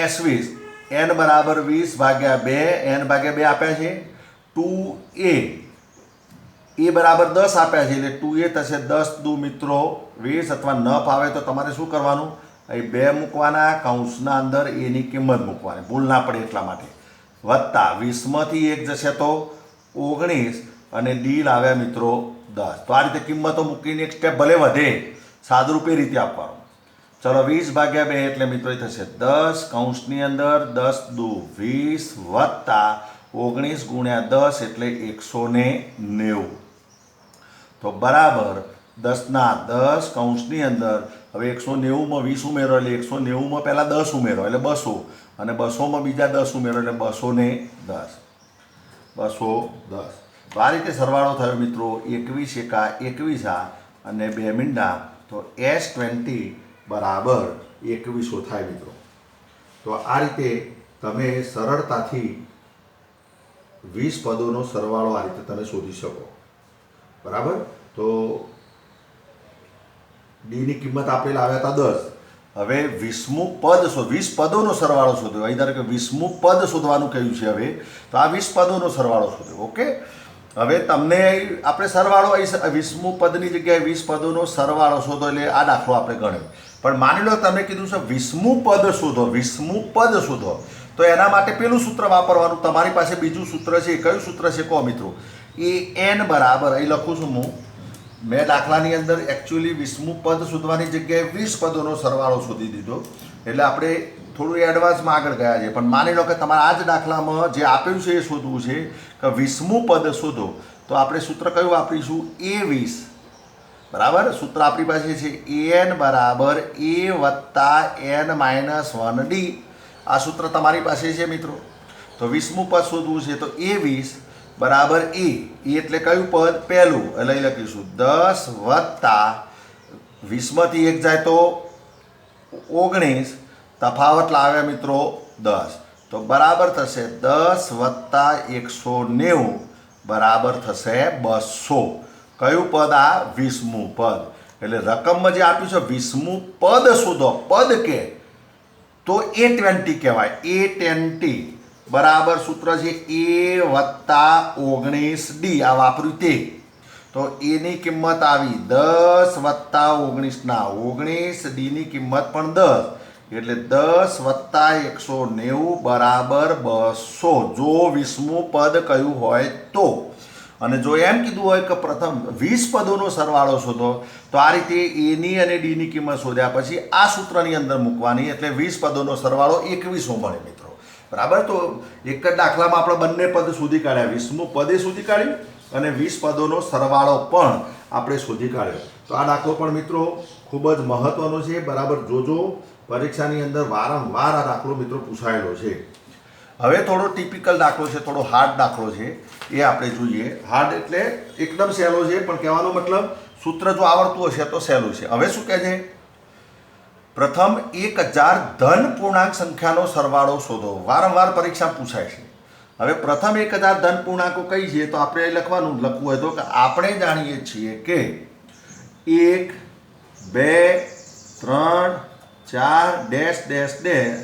S20, n બરાબર 20/2, n/2 આપ્યા છે, 2a, a બરાબર 10 આપ્યા છે એટલે 2a થશે 10 દુ મિત્રો 20. અથવા ન ફાવે તો તમારે શું કરવાનું? અહીં 2 મૂકવાના, કૌંસના અંદર a ની કિંમત મૂકવાની, ભૂલ ના પડે એટલા માટે, વત્તા 20માંથી 1 જશે તો 19 અને d લાવ્યા મિત્રો 10. તો આ રીતે કિંમતો મૂકીને એક સ્ટેપ ભલે વધે, સાદુરૂપ એ રીતે આપવાનું. ચલો, 20/2 એટલે મિત્રો થશે 10, કૌંસની અંદર 10 દુ 20 વત્તા 19 × 10 એટલે 190. તો બરાબર 10ના 10 કૌંસની અંદર. હવે 190માં 20 ઉમેરો એટલે 190માં પહેલાં 10 ઉમેરો એટલે 200, અને 200માં બીજા 10 ઉમેરો એટલે 210. 210. તો આ રીતે સરવાળો થયો મિત્રો 21 × 21. અને 2 મીંડા તો S20 બરાબર 2100 થાય મિત્રો. તો આ રીતે તમે સરળતાથી 20 પદોનો સરવાળો આ રીતે તમે શોધી શકો. બરાબર. તો ડીની કિંમત આપણે લાવ્યા હતા 10. હવે 20મું પદ 20 પદોનો સરવાળો શોધ્યો. અહીં ધારો કે 20મું પદ શોધવાનું કહ્યું છે. હવે તો આ 20 પદોનો સરવાળો શોધ્યો. ઓકે. હવે તમને આપણે સરવાળો 20મું પદની જગ્યાએ 20 પદોનો સરવાળો શોધો એટલે આ દાખલો આપણે ગણ્યો. પણ માની લો તમે કીધું છે 20મું પદ શોધો, 20મું પદ શોધો, તો એના માટે પેલું સૂત્ર વાપરવાનું. તમારી પાસે બીજું સૂત્ર છે. કયું સૂત્ર છે કહો મિત્રો? an બરાબર અહીં લખું છું હું. મેં દાખલાની અંદર એકચ્યુઅલી 20મું પદ શોધવાની જગ્યાએ 20 પદોનો સરવાળો શોધી દીધો. એટલે આપણે થોડું એડવાન્સમાં આગળ ગયા છે. પણ માની લો કે તમારે આ જ દાખલામાં જે આપ્યું છે એ શોધવું છે કે 20મું પદ શોધો, તો આપણે સૂત્ર કયું વાપરીશું? A20. બરાબર. સૂત્ર આપણી પાસે છે an બરાબર a+n-1d. આ સૂત્ર તમારી પાસે છે મિત્રો. તો 20મું પદ શોધવું છે તો A20 બરાબર એ એટલે કયું પદ? પહેલું. એટલે અહીં લખીશું 10 વત્તા 20માંથી 1 જાય તો 19, તફાવત લાવ્યા મિત્રો 10, તો બરાબર થશે 10 વત્તા 190 બરાબર થશે 200. કયું પદ? આ 20મું પદ. એટલે રકમમાં જે આપ્યું છે 20મું પદ શોધો, પદ કે તો A20 કહેવાય. A20 બરાબર સૂત્ર છે a+19d. આ વાપર્યું તે. તો એની કિંમત આવી 10 વત્તા 19 ડીની કિંમત પણ 10 એટલે 10 વત્તા 190 બરાબર 200. જો 20મું પદ કયું હોય તો. અને જો એમ કીધું હોય કે પ્રથમ 20 પદોનો સરવાળો શોધો, તો આ રીતે એની અને ડીની કિંમત શોધ્યા પછી આ સૂત્રની અંદર મૂકવાની એટલે 20 પદોનો સરવાળો 2100 મળે મિત્રો. બરાબર. તો એક જ દાખલામાં આપણે બંને પદ શોધી કાઢ્યા. 20મું પદે શોધી કાઢ્યું અને 20 પદોનો સરવાળો પણ આપણે શોધી કાઢ્યો. તો આ દાખલો પણ મિત્રો ખૂબ જ મહત્વનો છે. બરાબર. જોજો, પરીક્ષાની અંદર વારંવાર આ દાખલો મિત્રો પૂછાયેલો છે. હવે થોડો ટિપિકલ દાખલો છે, થોડો હાર્ડ દાખલો છે, એ આપણે જોઈએ. હાર્ડ એટલે એકદમ સહેલો છે, પણ કહેવાનો મતલબ સૂત્ર જો આવડતું હશે તો સહેલું છે. હવે શું કહે છે? પ્રથમ 1000 ધન પૂર્ણાંક સંખ્યાનો સરવાળો શોધો. વારંવાર પરીક્ષા પૂછાય છે. હવે પ્રથમ 1000 ધન પૂર્ણાંકો કઈ છે? તો આપણે લખવું હોય તો કે આપણે જાણીએ છીએ કે 1, 2, 3, 4 ડેશ ડેશ ડેશ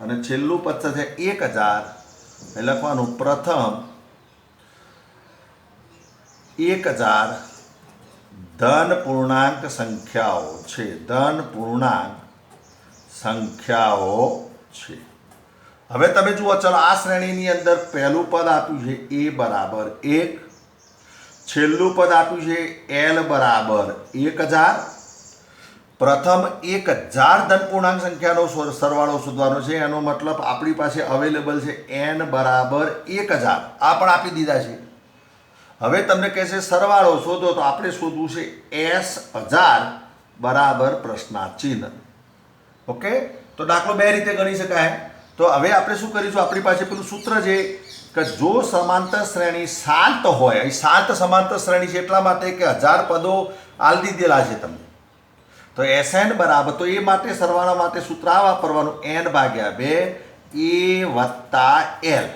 અને છેલ્લું પદ છે 1000. એ લખવાનું પ્રથમ 1000 ધન પૂર્ણાંક સંખ્યાઓ છે. ધન પૂર્ણાંક સંખ્યાઓ છે. હવે તમે જુઓ, ચલો આ શ્રેણીની અંદર પહેલું પદ આપ્યું છે a બરાબર 1, છેલ્લું પદ આપ્યું છે l બરાબર 1000. પ્રથમ 1000 ધન પૂર્ણાંક સંખ્યાનો સરવાળો શોધવાનો છે. એનો મતલબ આપણી પાસે અવેલેબલ છે n બરાબર 1000. આ પણ આપી દીધા છે. હવે તમને કહેશે સરવાળો શોધો, તો આપણે શોધવું છે S1000 બરાબર પ્રશ્નાર્થ ચિહ્ન. ઓકે. તો દાખલો બે રીતે ગણી શકાય. તો હવે આપણે શું કરીશું? આપણી પાસે પેલું સૂત્ર છે કે જો સમાંતર શ્રેણી શાંત હોય, અહીં શાંત સમાંતર શ્રેણી છે એટલા માટે કે 1000 પદો આલ દીધેલા છે તમને. તો Sn બરાબર, તો એ માટે સરવાળા માટે સૂત્ર આ વાપરવાનું n/2 a+l.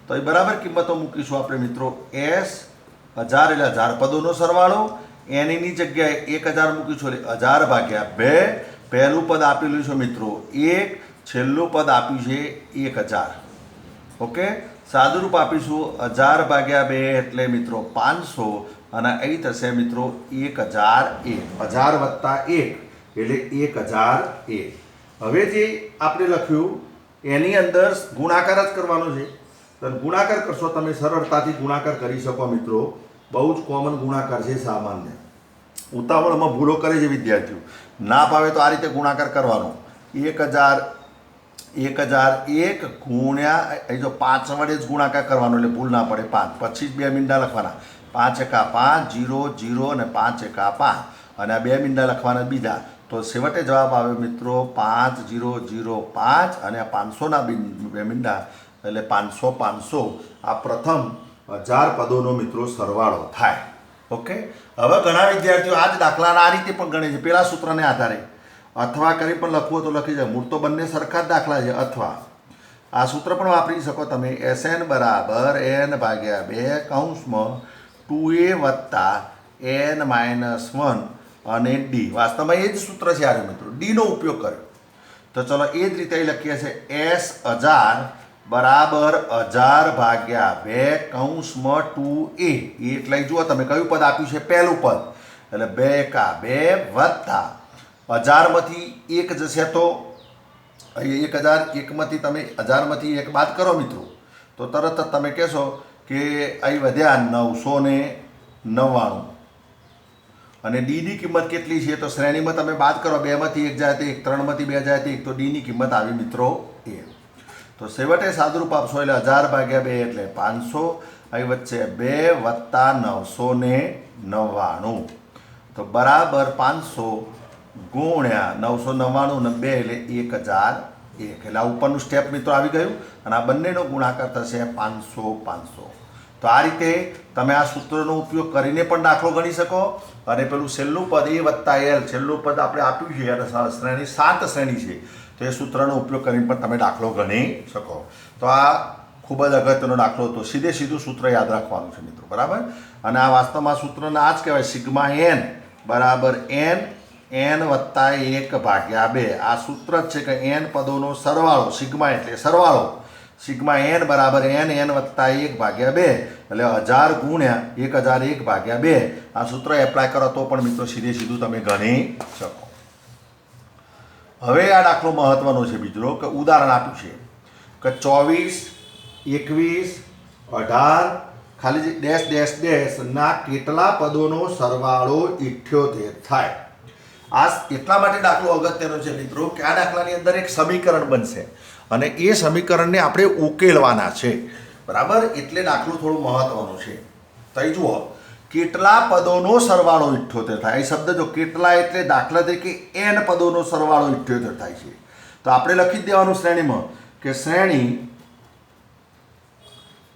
તો એ બરાબર કિંમતો મૂકીશું આપણે મિત્રો. S1000 એટલે 1000 પદોનો સરવાળો, એની જગ્યાએ 1000 મૂકીશું એટલે 1000/2. પહેલું પદ આપેલું છે મિત્રો 1, છેલ્લું પદ આપ્યું છે 1000. ઓકે. સાદુરૂપ આપીશું 1000/2 એટલે મિત્રો 500 અને અહીં થશે મિત્રો 1001. 1000 વત્તા 1 એટલે 1001. હવે જે આપણે લખ્યું એની અંદર ગુણાકાર જ કરવાનો છે. તો ગુણાકાર કરશો તમે સરળતાથી ગુણાકાર કરી શકો મિત્રો. બહુ જ કોમન ગુણાકાર છે, સામાન્ય. ઉતાવળમાં ભૂલો કરે છે વિદ્યાર્થીઓ. ના પાવે તો આ રીતે ગુણાકાર કરવાનો. 1001 ગુણ્યા અહીં જો 5 વડે જ ગુણાકાર કરવાનો એટલે ભૂલ ના પડે. 5 પછી જ 2 મીંડા લખવાના. 5 એકા 5, 0 0 અને 5 એકા 5 અને આ 2 મીંડા લખવાના બીજા. તો છેવટે જવાબ આવે મિત્રો 5005 અને આ 500ના 2 મીંડા એટલે 500. આ પ્રથમ 1000 પદોનો મિત્રો સરવાળો થાય. ઓકે, હવે ઘણા વિદ્યાર્થીઓ આ જ દાખલાના આ રીતે પણ ગણે છે, પેલા સૂત્રને આધારે અથવા કરી પણ લખવું હોય તો લખી જાય. મૂળ તો બંને સરખા જ દાખલા છે. અથવા આ સૂત્ર પણ વાપરી શકો તમે, SN બરાબર n ભાગ્યા 2 કૌંસમાં 2a વત્તા n માઇનસ 1 અને d. વાસ્તવમાં એ જ સૂત્ર છે યાર મિત્રો, ડીનો ઉપયોગ કર્યો. તો ચલો એ જ રીતે લખીએ છીએ S1000 બરાબર 1000 ભાગ્યા 2 કૌંસમાં 2a. એટલે જુઓ તમે કયું પદ આપ્યું છે, પહેલું પદ, એટલે 2 કા 2 વત્તા 1000માંથી 1 જશે તો અહીં 1001માંથી તમે 1000માંથી 1 બાદ કરો મિત્રો તો તરત જ તમે કહેશો કે અહીં વધ્યા 999 અને ડીની કિંમત કેટલી છે તો શ્રેણીમાં તમે બાદ કરો, 2માંથી 1 જાય તો 1, 3માંથી 2 જાય તો 1, તો ડીની કિંમત આવી મિત્રો એ. તો છેવટે સાદુરૂપ આપશો એટલે 1000 ભાગ્યા 2 એટલે 500, અહીં વચ્ચે 2 વત્તા 999 તો બરાબર 500 ગુણ્યા 999 ને 2 એટલે 1001. એટલે આ ઉપરનું સ્ટેપ મિત્રો આવી ગયું અને આ બંનેનો ગુણાકાર થશે 500 500. તો આ રીતે તમે આ સૂત્રનો ઉપયોગ કરીને પણ દાખલો ગણી શકો અને પેલું છેલ્લું પદ એ વત્તા એલ, છેલ્લું પદ આપણે આપ્યું છે અને શ્રેણી 7 શ્રેણી છે તો એ સૂત્રનો ઉપયોગ કરીને પણ તમે દાખલો ગણી શકો. તો આ ખૂબ જ અગત્યનો દાખલો હતો. સીધું સૂત્ર યાદ રાખવાનું છે મિત્રો, બરાબર. અને આ વાસ્તવમાં સૂત્રને આ જ કહેવાય, સિગ્મા n બરાબર n વત્તા 1 ભાગ્યા 2. આ સૂત્ર જ છે કે n પદોનો સરવાળો, સિગ્મા એટલે સરવાળો, સિગ્મા n બરાબર n વત્તા 1 ભાગ્યા 2 એટલે 1000 ગુણ્યા 1001 ભાગ્યા 2. આ સૂત્ર એપ્લાય કરો તો પણ મિત્રો સીધું તમે ગણી શકો. હવે આ દાખલો મહત્વનો છે બીજો, કે ઉદાહરણ આપ્યું છે કે 24, 21, 18 ખાલી ડેશ ડેશ ડેશ ના કેટલા પદોનો સરવાળો 78 થાય. આ એટલા માટે દાખલો અગત્યનો છે મિત્રો કે આ દાખલાની અંદર એક સમીકરણ બનશે અને એ સમીકરણને આપણે ઉકેલવાના છે, બરાબર. એટલે દાખલો થોડો મહત્વનો છે. તો અહીં જુઓ, કેટલા પદોનો સરવાળો 78 થાય. એ શબ્દ જો કેટલા એટલે દાખલા તરીકે n પદોનો સરવાળો 78 થાય છે. તો આપણે લખી જ દેવાનું શ્રેણીમાં કે શ્રેણી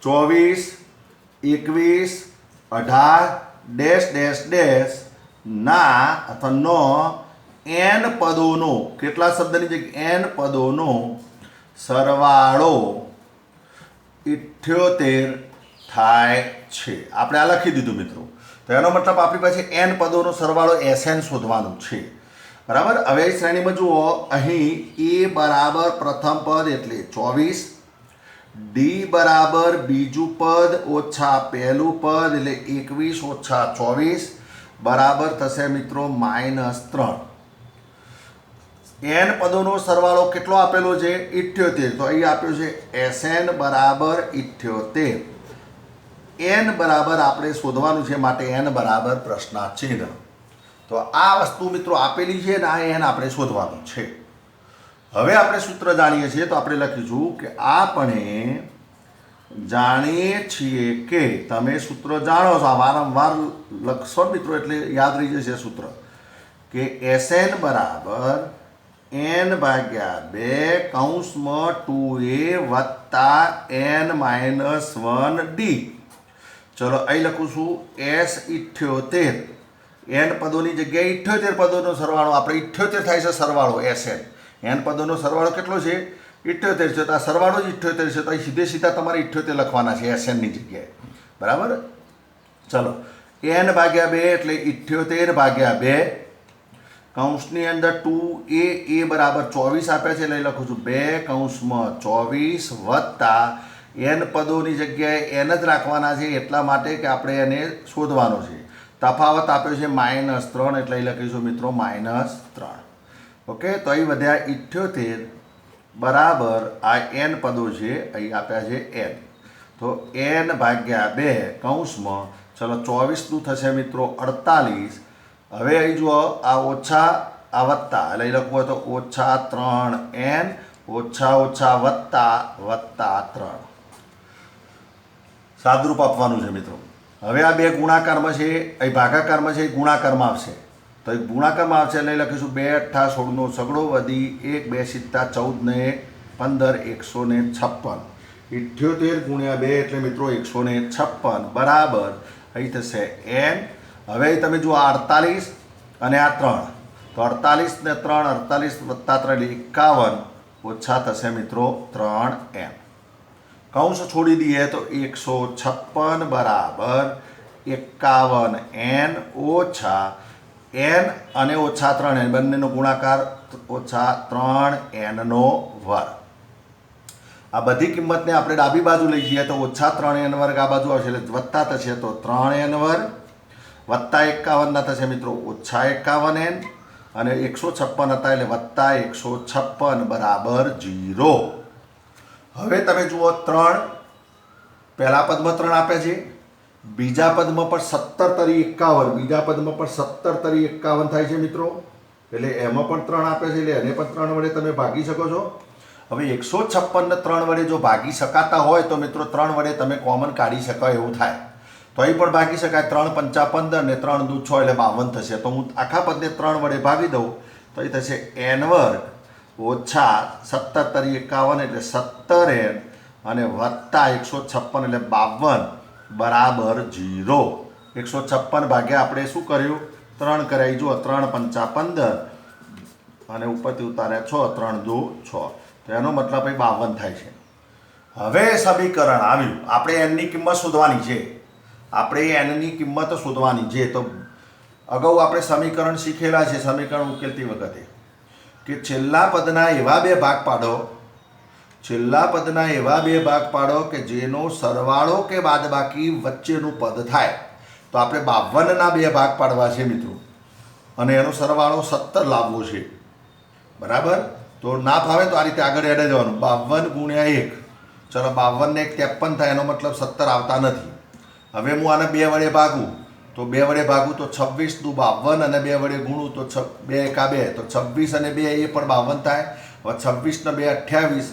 24, 21, 18 ડેશ ડેશ ડેશ ના અથવા નો n પદોનો, કેટલા શબ્દની જગ્યાએ n પદોનો સરવાળો 78 થાય છે. આપણે આ લખી દીધું મિત્રો. તો એનો મતલબ આપણી પાસે n પદોનો સરવાળો SN શોધવાનું છે, બરાબર. હવે એ શ્રેણીમાં જુઓ, અહીં a બરાબર પ્રથમ પદ એટલે 24, d બરાબર બીજું પદ ઓછા પહેલું પદ એટલે 21 ઓછા 24 બરાબર થશે મિત્રો -3. n પદોનો સરવાળો કેટલો આપેલો છે? 78. તો અહીં આપ્યો છે SN બરાબર 78. n બરાબર આપણે શોધવાનું છે, માટે n બરાબર પ્રશ્નાચિહ્ન. તો આ વસ્તુ મિત્રો આપેલી છે ને આ n આપણે શોધવાનું છે. હવે આપણે સૂત્ર જાણીએ છીએ તો આપણે લખીશું કે આપણે જાણીએ છીએ કે, તમે સૂત્ર જાણો છો, આ વારંવાર લખશો મિત્રો એટલે યાદ રહી જશે સૂત્ર, કે SN બરાબર n ભાગ્યા 2 કૌંસમાં 2a વત્તા n માઇનસ 1d. ચલો અહીં લખું છું S78. n પદોની જગ્યાએ 78 પદોનો સરવાળો, આપણે 78 થાય છે સરવાળો SN. n પદોનો સરવાળો કેટલો છે? 78 છે. તો આ સરવાળો જ 78 છે. તો અહીં સીધા તમારે 78 લખવાના છે SNની જગ્યાએ, બરાબર. ચલો n ભાગ્યા 2 એટલે 78 ભાગ્યા 2 કૌંસની અંદર 2a બરાબર 24 આપ્યા છે એટલે લખું છું 2 કૌંસમાં 24 વત્તા n પદોની જગ્યાએ n જ રાખવાના છે એટલા માટે કે આપણે એને શોધવાનો છે. તફાવત આપ્યો છે -3 એટલે અહીં લખીશું મિત્રો -3. ઓકે, તો અહીં વધ્યા 78 બરાબર આ n પદો છે, અહીં આપ્યા છે n. તો n ભાગ્યા 2 કૌંસમાં, ચલો 24નું થશે મિત્રો 48. હવે અહીં જુઓ, આ ઓછા આ વત્તા એટલે અહીં લખવું હોય તો -3n ઓછા વત્તા 3 સાદરૂપ આપવાનું છે મિત્રો. હવે આ બે ગુણાકારમાં છે, અહીં ભાગાકારમાં છે, ગુણાકારમાં આવશે. તો એક ગુણાકારમાં આવશે એટલે લખીશું 2 8 16નો સગડો વધી 1 2 7 14 ને 15 156. 78 ગુણ્યા 2 એટલે મિત્રો 156 બરાબર અહીં થશે n હવે તમે જુઓ 48 અને આ 3, તો 48 ને 3, 48 વત્તા 3 એટલે 51 ઓછા થશે મિત્રો 3n. કૌંસ છોડી દઈએ તો 156 બરાબર 51n ઓછા n અને ઓછા 3n બંનેનો ગુણાકાર ઓછા 3n નો વર્ગ. આ બધી કિંમતને આપણે ડાબી બાજુ લઈ જઈએ તો ઓછા 3n વર્ગ આ બાજુ આવશે એટલે વત્તા થશે તો 3n વર્ગ વત્તા 51 ના થશે મિત્રો ઓછા 51n અને 156 હતા એટલે વત્તા 156 બરાબર 0. હવે તમે જુઓ 3 પહેલા પદમાં 3 આપે છે, બીજા પદમાં પણ 17 તરી 51, બીજા પદમાં પણ 17 તરી 51 થાય છે મિત્રો, એટલે એમાં પણ 3 આપે છે એટલે એને પણ 3 વડે તમે ભાગી શકો છો. હવે 156 ને 3 વડે જો ભાગી શકાતા હોય તો મિત્રો 3 વડે તમે કોમન કાઢી શકાય એવું થાય તો અહીં પણ ભાગી શકાય. 3 પંચા 15 ને 3 દુ 6 એટલે 52 થશે. તો હું આખા પદને 3 વડે ભાગી દઉં તો એ થશે n વર્ગ ઓછા 17 તરી 51 એટલે 17n અને વત્તા 156 એટલે 52 બરાબર 0. 156 ભાગ્યા આપણે શું કર્યું 3 કરાવી જુઓ 3 પંચા 15 અને ઉપરથી ઉતાર્યા 6, 3 દુ 6 તો એનો મતલબ અહીં 52 થાય છે. હવે સમીકરણ આવ્યું, આપણે એનની કિંમત શોધવાની છે, આપણે એનની કિંમત શોધવાની છે. તો અગાઉ આપણે સમીકરણ શીખેલા છે, સમીકરણ ઉકેલતી વખતે કે છેલ્લા પદના એવા બે ભાગ પાડો, છેલ્લા પદના એવા બે ભાગ પાડો કે જેનો સરવાળો કે બાદબાકી વચ્ચેનું પદ થાય. તો આપણે 52ના બે ભાગ પાડવા છે મિત્રો અને એનો સરવાળો 17 લાવવો છે. બરાબર, તો ના ફાવે તો આ રીતે આગળ એડે જવાનું 52 ગુણ્યા 1, ચલો 52 ને 1 53 થાય, એનો મતલબ 17 આવતા નથી. હવે હું આને 2 વડે ભાગું તો 2 વડે ભાગું તો 26 દુ 52 અને 2 વડે ગુણું તો 2 એકા 2 તો 26 અને 2 એ પણ 52 થાય. હવે 26 ને 2 28,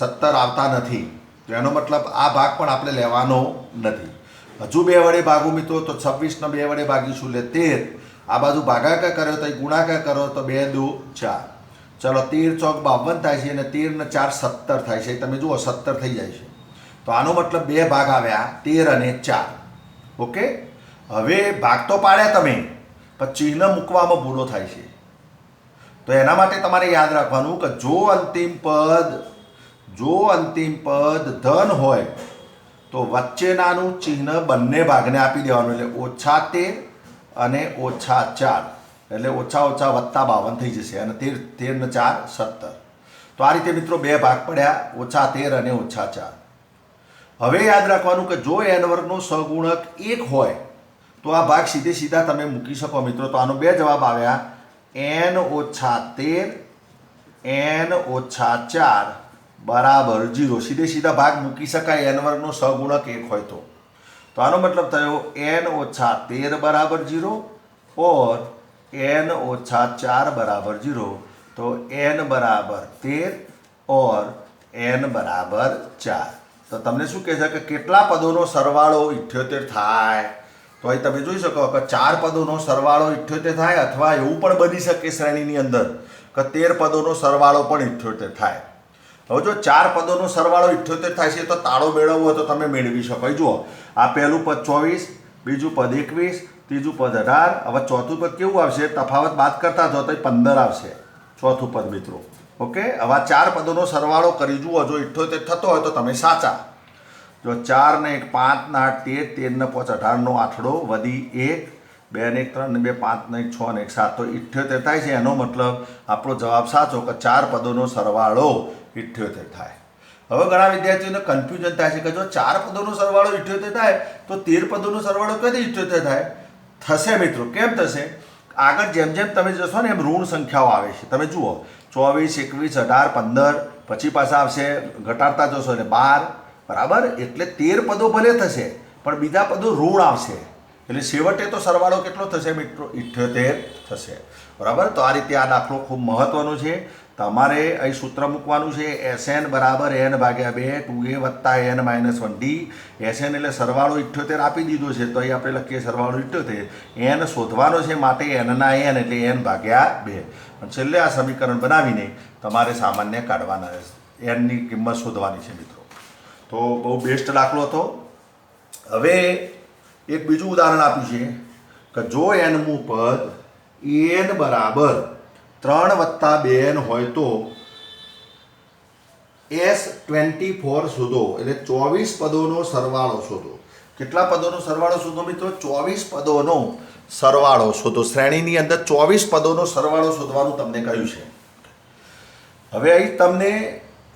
17 આવતા નથી તો એનો મતલબ આ ભાગ પણ આપણે લેવાનો નથી. હજુ 2 વડે ભાગું મિત્રો તો 26 ને 2 વડે ભાગીશું એટલે 13. આ બાજુ ભાગાકાર કર્યો તો ગુણાકાર કરો તો 2 દુ 4, ચલો 13 ચોક 52 થાય છે અને 13 ને 4 17 થાય છે. તમે જુઓ 17 થઈ જાય છે. તો આનો મતલબ 2 ભાગ આવ્યા 13 અને 4. ઓકે, હવે ભાગ તો પાડ્યા તમે પણ ચિહ્ન મૂકવામાં ભૂલો થાય છે. તો એના માટે તમારે યાદ રાખવાનું કે જો અંતિમ પદ ધન હોય તો વચ્ચેનાનું ચિહ્ન બંને ભાગને આપી દેવાનું એટલે ઓછા 13 અને ઓછા 4 એટલે ઓછા ઓછા વત્તા 52 થઈ જશે અને 13 ને 4 17. તો આ રીતે મિત્રો બે ભાગ પડ્યા ઓછા 13 અને ઓછા 4. હવે યાદ રાખવાનું કે જો n વર્ગનો સહગુણક 1 હોય તો આ ભાગ સીધે સીધા તમે મૂકી શકો મિત્રો. તો આનો બે જવાબ આવ્યા n ઓછા 13 n ઓછા 4 બરાબર 0. સીધે સીધા ભાગ મૂકી શકાય n વર્ગનો સહગુણક 1 હોય તો. તો આનો મતલબ થયો n ઓછા 13 બરાબર 0 और n ओछा 4 बराबर 0. तो n बराबर 13 और n बराबर 4. तो तमने शू कहे कि केटला पदों सरवाळो 78 थाय. तो અહીં તમે જોઈ શકો કે 4 પદોનો સરવાળો 78 થાય અથવા એવું પણ બની શકે શ્રેણીની અંદર કે 13 પદોનો સરવાળો પણ 78 થાય. હવે જો 4 પદોનો સરવાળો 78 થાય છે તો તાળો મેળવવો હોય તો તમે મેળવી શકો. જુઓ આ પહેલું પદ 24, બીજું પદ 21, ત્રીજું પદ 18. હવે ચોથું પદ કેવું આવશે? તફાવત બાદ કરતા જો તો 15 આવશે ચોથું પદ મિત્રો. ઓકે, હવે 4 પદોનો સરવાળો કરી જુઓ, જો 78 થતો હોય તો તમે સાચા. જો 4 ને 1 5 ને 8 13, 13 ને 5 18 નો આઠડો વધી 1, 2 ને 1 3 ને 2 5 ને 1 6 ને 1 7 તો 78 થાય છે. એનો મતલબ આપણો જવાબ સાચો કે 4 પદોનો સરવાળો 78 થાય. હવે ઘણા વિદ્યાર્થીઓને કન્ફ્યુઝન થાય છે કે જો 4 પદોનો સરવાળો 78 થાય તો 13 પદોનો સરવાળો કદી 78 થાય? થશે મિત્રો. કેમ થશે? આગળ જેમ જેમ તમે જશો ને એમ ઋણ સંખ્યાઓ આવે છે. તમે જુઓ 24 21 18 15 પછી પાછા આવશે ઘટાડતા જશો એટલે 12 બરાબર. એટલે 13 પદો ભલે થશે પણ બીજા પદો ઋણ આવશે એટલે છેવટે તો સરવાળો કેટલો થશે મિત્રો? 78 થશે બરાબર. તો આ રીતે આ દાખલો ખૂબ મહત્વનો છે. તમારે અહીં સૂત્ર મૂકવાનું છે Sn બરાબર n ભાગ્યા 2 2a વત્તા n માઇનસ 1d. Sn એટલે સરવાળો 78 આપી દીધો છે તો અહીં આપણે લખીએ સરવાળો 78. n શોધવાનો છે માટે n ના n એટલે n ભાગ્યા 2. અને છેલ્લે આ સમીકરણ બનાવીને તમારે સામાન્ય કાઢવાના nની કિંમત શોધવાની છે મિત્રો. તો બહુ બેસ્ટ દાખલો હતો. હવે એક બીજું ઉદાહરણ આપ્યું છે કે જો એનમું પદ એન બરાબર 3 વત્તા 2 હોય તો S24 શોધો, એટલે 24 પદોનો સરવાળો શોધો. કેટલા પદોનો સરવાળો શોધો મિત્રો? 24 પદોનો સરવાળો શોધો. શ્રેણીની અંદર 24 પદોનો સરવાળો શોધવાનું તમને કહ્યું છે. હવે અહીં તમને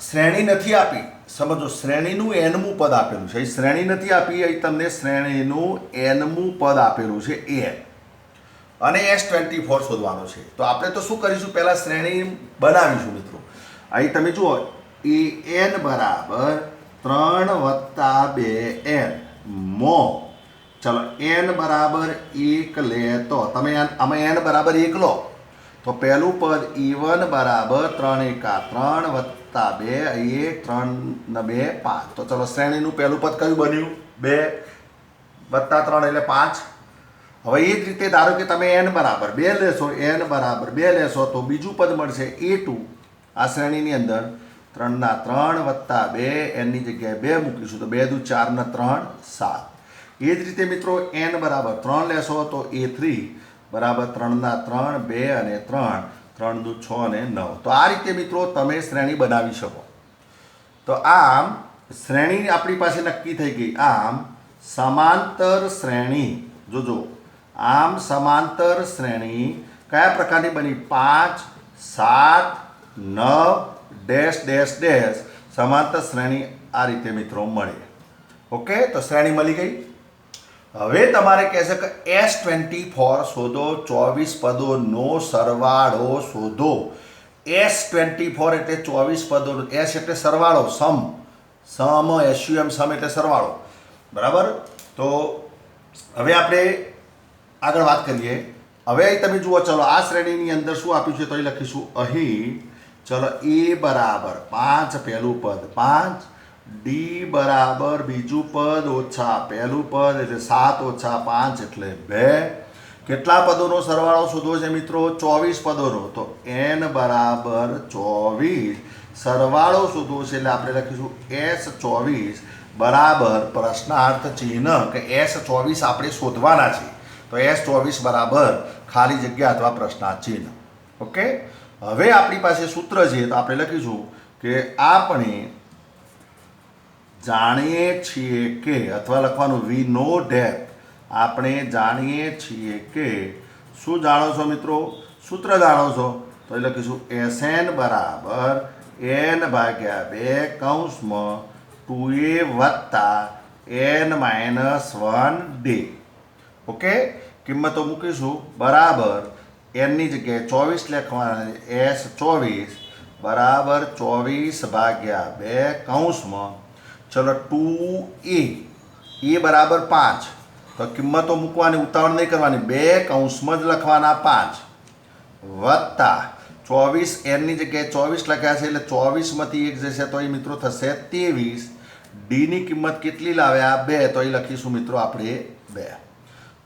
શ્રેણી નથી આપી, સમજો શ્રેણીનું એનમું પદ આપેલું છે. અહીં શ્રેણી નથી આપી, અહીં તમને શ્રેણીનું એનમું પદ આપેલું છે એન, અને S24 શોધવાનો છે. તો આપણે તો શું કરીશું, પહેલાં શ્રેણી બનાવીશું મિત્રો. અહીં તમે જુઓ એન બરાબર 3 વત્તા 2n મો, ચલો n બરાબર 1 લે તો તમે આમાં n બરાબર 1 લો તો પહેલું પદ e1 બરાબર 3 એકા 3 વત્તા 2 1 3 ને 2 5. તો ચલો શ્રેણીનું પહેલું પદ કયું બન્યું? 2 વત્તા 3 એટલે 5. હવે એ જ રીતે ધારો કે તમે n બરાબર 2 લેશો, n બરાબર 2 લેશો તો બીજું પદ મળશે a2. આ શ્રેણીની અંદર 3 ના 3 વત્તા 2 એની જગ્યાએ 2 મૂકીશું તો 2 દુ 4 ને 3 7. એ જ રીતે મિત્રો n બરાબર 3 લેશો તો a3 બરાબર 3 ના 3 2 અને 3 3 દુ 6 અને 9. તો આ રીતે મિત્રો તમે શ્રેણી બનાવી શકો. તો આમ શ્રેણી આપણી પાસે નક્કી થઈ ગઈ. આમ સમાંતર શ્રેણી, જોજો આમ સમાંતર શ્રેણી કયા પ્રકારની બની? 5 7 9 ડેશ ડેશ ડેશ સમાંતર શ્રેણી આ રીતે મિત્રો મળે. ઓકે, તો શ્રેણી મળી ગઈ. હવે તમારે કહેશે કે S24 શોધો, 24 પદોનો સરવાળો શોધો. S24 એટલે 24 પદોનો, S એટલે સરવાળો, સમ SUM સમ એટલે સરવાળો, બરાબર. તો હવે આપણે આગળ વાત કરીએ. હવે અહીં તમે જુઓ, ચલો આ શ્રેણીની અંદર શું આપ્યું છે તો અહીં લખીશું. અહીં ચલો a બરાબર 5 પહેલું પદ 5, d બરાબર બીજું પદ ઓછા પહેલું પદ એટલે 7 ઓછા 5 એટલે 2. કેટલા પદોનો સરવાળો શોધવો છે મિત્રો? 24 પદોનો. તો n બરાબર 24 સરવાળો શોધવો છે એટલે આપણે લખીશું S24 બરાબર પ્રશ્નાર્થ ચિહ્ન, કે S24 આપણે શોધવાના છે તો S24 બરાબર ખાલી જગ્યા અથવા પ્રશ્નાર્થ ચિહ્ન. ઓકે, હવે આપણી પાસે સૂત્ર છે તો આપણે લખીશું કે આપણે જાણીએ છીએ કે, અથવા લખવાનું વી નો ડેટ, આપણે જાણીએ છીએ કે, શું જાણો છો મિત્રો? સૂત્ર જાણો છો તો એ લખીશું Sn બરાબર n ભાગ્યા 2 કૌંસમાં 2a વત્તા n માઇનસ 1d. ઓકે, કિંમતો મૂકીશું બરાબર એનની જગ્યાએ 24 લખવાના, S24 બરાબર 24 ભાગ્યા 2 કૌંસમાં, ચલો 2a બરાબર 5. તો કિંમતો મૂકવાની, ઉતાવળ નહીં કરવાની, 2 કૌંસમાં જ લખવાના 5 વત્તા 24 એનની જગ્યાએ 24 લખ્યા છે એટલે 24માંથી 1 જશે તો એ મિત્રો થશે 23. ડીની કિંમત કેટલી લાવ્યા? 2. તો એ લખીશું મિત્રો આપણે 2.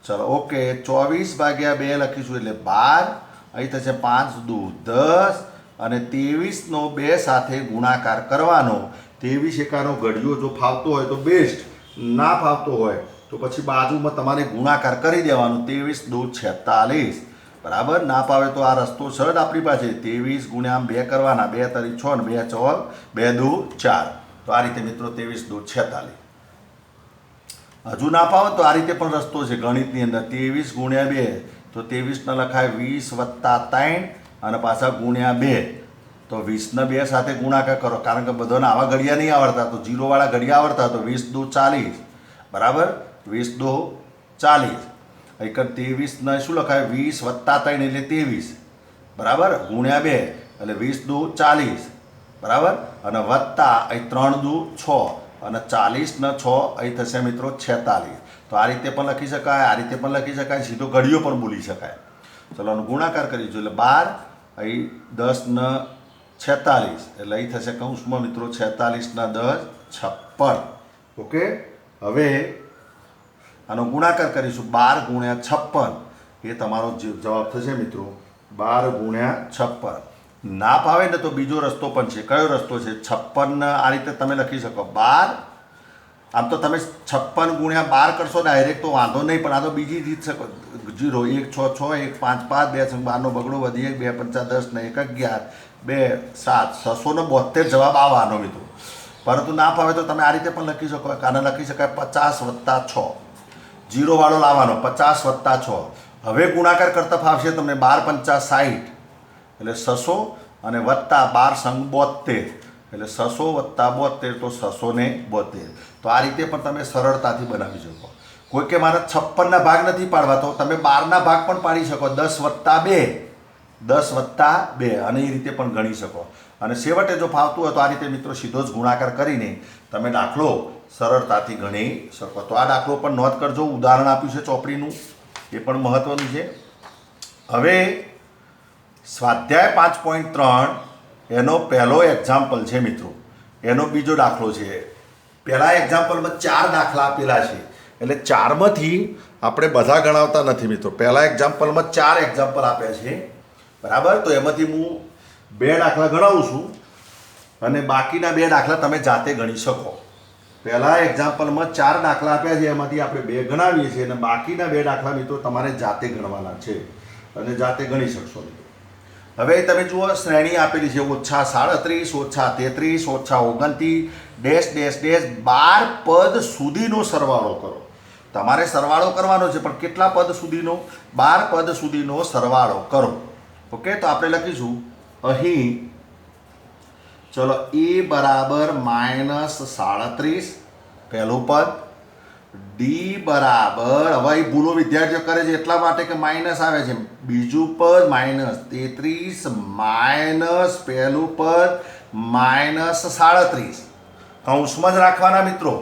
ચલો ઓકે, 24 ભાગ્યા 2 લખીશું એટલે 12. અહીં થશે 5 દુ 10 અને 23નો 2 સાથે ગુણાકાર કરવાનો. 23 એકાનો ઘડિયો જો ફાવતો હોય તો બેસ્ટ, ના ફાવતો હોય તો પછી બાજુમાં તમારે ગુણાકાર કરી દેવાનું. 23 દુ 46 બરાબર. ના પાવે તો આ રસ્તો છે જ આપણી પાસે, 23 ગુણ્યા 2 કરવાના, 2 તરી 6 ને 2 4 2 દુ 4. તો આ રીતે મિત્રો 23 દુ 46. હજુ ના પાવે તો આ રીતે પણ રસ્તો છે ગણિતની અંદર. 23 ગુણ્યા 2 તો 23 લખાય 20 વત્તા 3 અને પાછા ગુણ્યા 2 તો 20 2 સાથે ગુણાકાર કરો, કારણ કે બધાને આવા ઘડિયા નહીં આવડતા, તો જીરોવાળા ઘડિયા આવડતા તો 20 દુ 40 બરાબર. 20 દુ 40. અહીં 23 શું લખાય? 20 વત્તા 3 એટલે 23 બરાબર, ગુણ્યા 2 એટલે 20 દુ 40 બરાબર, અને વત્તા અહીં 3 દુ 6 અને 40 ને 6 અહીં થશે મિત્રો 46. તો આ રીતે પણ લખી શકાય, આ રીતે પણ લખી શકાય, સીધો ઘડિયો પણ બોલી શકાય. ચલો ગુણાકાર કરીશું એટલે 12, અહીં 10 ને 46 એટલે અહીં થશે કૌંસમાં મિત્રો 46 ના 10 56. ઓકે, હવે આનો ગુણાકાર કરીશું 12 ગુણ્યા 56 એ તમારો જવાબ થશે મિત્રો 12 ગુણ્યા 56. ના પાવે ને તો બીજો રસ્તો પણ છે. કયો રસ્તો છે? 56 આ રીતે તમે લખી શકો 12 આમ તો તમે 56 ગુણ્યા 12 કરશો ડાયરેક્ટ તો વાંધો નહીં, પણ આ તો બીજી રીત છે. 0 1 6 6 1 5 5 2 12 બગડો વધી 1 2 5 10 ને 1 11 2 7 672 જવાબ આવવાનો મિત્રો. પરંતુ ના ફાવે તો તમે આ રીતે પણ લખી શકો. આને લખી શકાય 50 + 6, 0 વાળો લાવવાનો 50 + 6. હવે ગુણાકાર કરતા ફાવશે તમને. 12 × 5 = 60 એટલે 600 અને વત્તા 12 × 72 એટલે 600 + 72 તો 672. તો આ રીતે પણ તમે સરળતાથી બનાવી શકો. કોઈ કે મારે 56ના ભાગ નથી પાડવા તો તમે 12ના ભાગ પણ પાડી શકો. 10 + 2 અને એ રીતે પણ ગણી શકો. અને છેવટે જો ફાવતું હોય તો આ રીતે મિત્રો સીધો જ ગુણાકાર કરીને તમે દાખલો સરળતાથી ગણી શકો. તો આ દાખલો પણ નોંધ કરજો. ઉદાહરણ આપ્યું છે ચોપડીનું, એ પણ મહત્વનું છે. હવે સ્વાધ્યાય 5.3 એનો પહેલો એક્ઝામ્પલ છે મિત્રો. એનો બીજો દાખલો છે. પહેલા એક્ઝામ્પલમાં 4 દાખલા આપેલા છે, એટલે 4માંથી આપણે બધા ગણાવતા નથી મિત્રો. પહેલા એક્ઝામ્પલમાં 4 એક્ઝામ્પલ આપ્યા છે, બરાબર. તો એમાંથી હું 2 દાખલા ગણાવું છું અને બાકીના 2 દાખલા તમે જાતે ગણી શકો. પહેલા એક્ઝામ્પલમાં 4 દાખલા આપ્યા છે, એમાંથી આપણે 2 ગણાવીએ છીએ અને બાકીના 2 દાખલા મિત્રો તમારે જાતે ગણવાના છે અને જાતે ગણી શકશો મિત્રો. હવે તમે જુઓ, શ્રેણી આપેલી છે -37, -33, -29, ડેશ ડેશ ડેશ 12 પદ સુધીનો સરવાળો કરો. તમારે સરવાળો કરવાનો છે, પણ કેટલા પદ સુધીનો? 12 પદ સુધીનો સરવાળો કરો. ઓકે, તો આપણે લખીશું અહીં, ચલો a = -37 પહેલું પદ, d બરાબર, હવે અહીં ભૂલો વિદ્યાર્થીઓ કરે છે એટલા માટે કે માઇનસ આવે છે. બીજું પદ -33 માઇનસ પહેલું પદ -37, કૌંસમાં જ રાખવાના મિત્રો.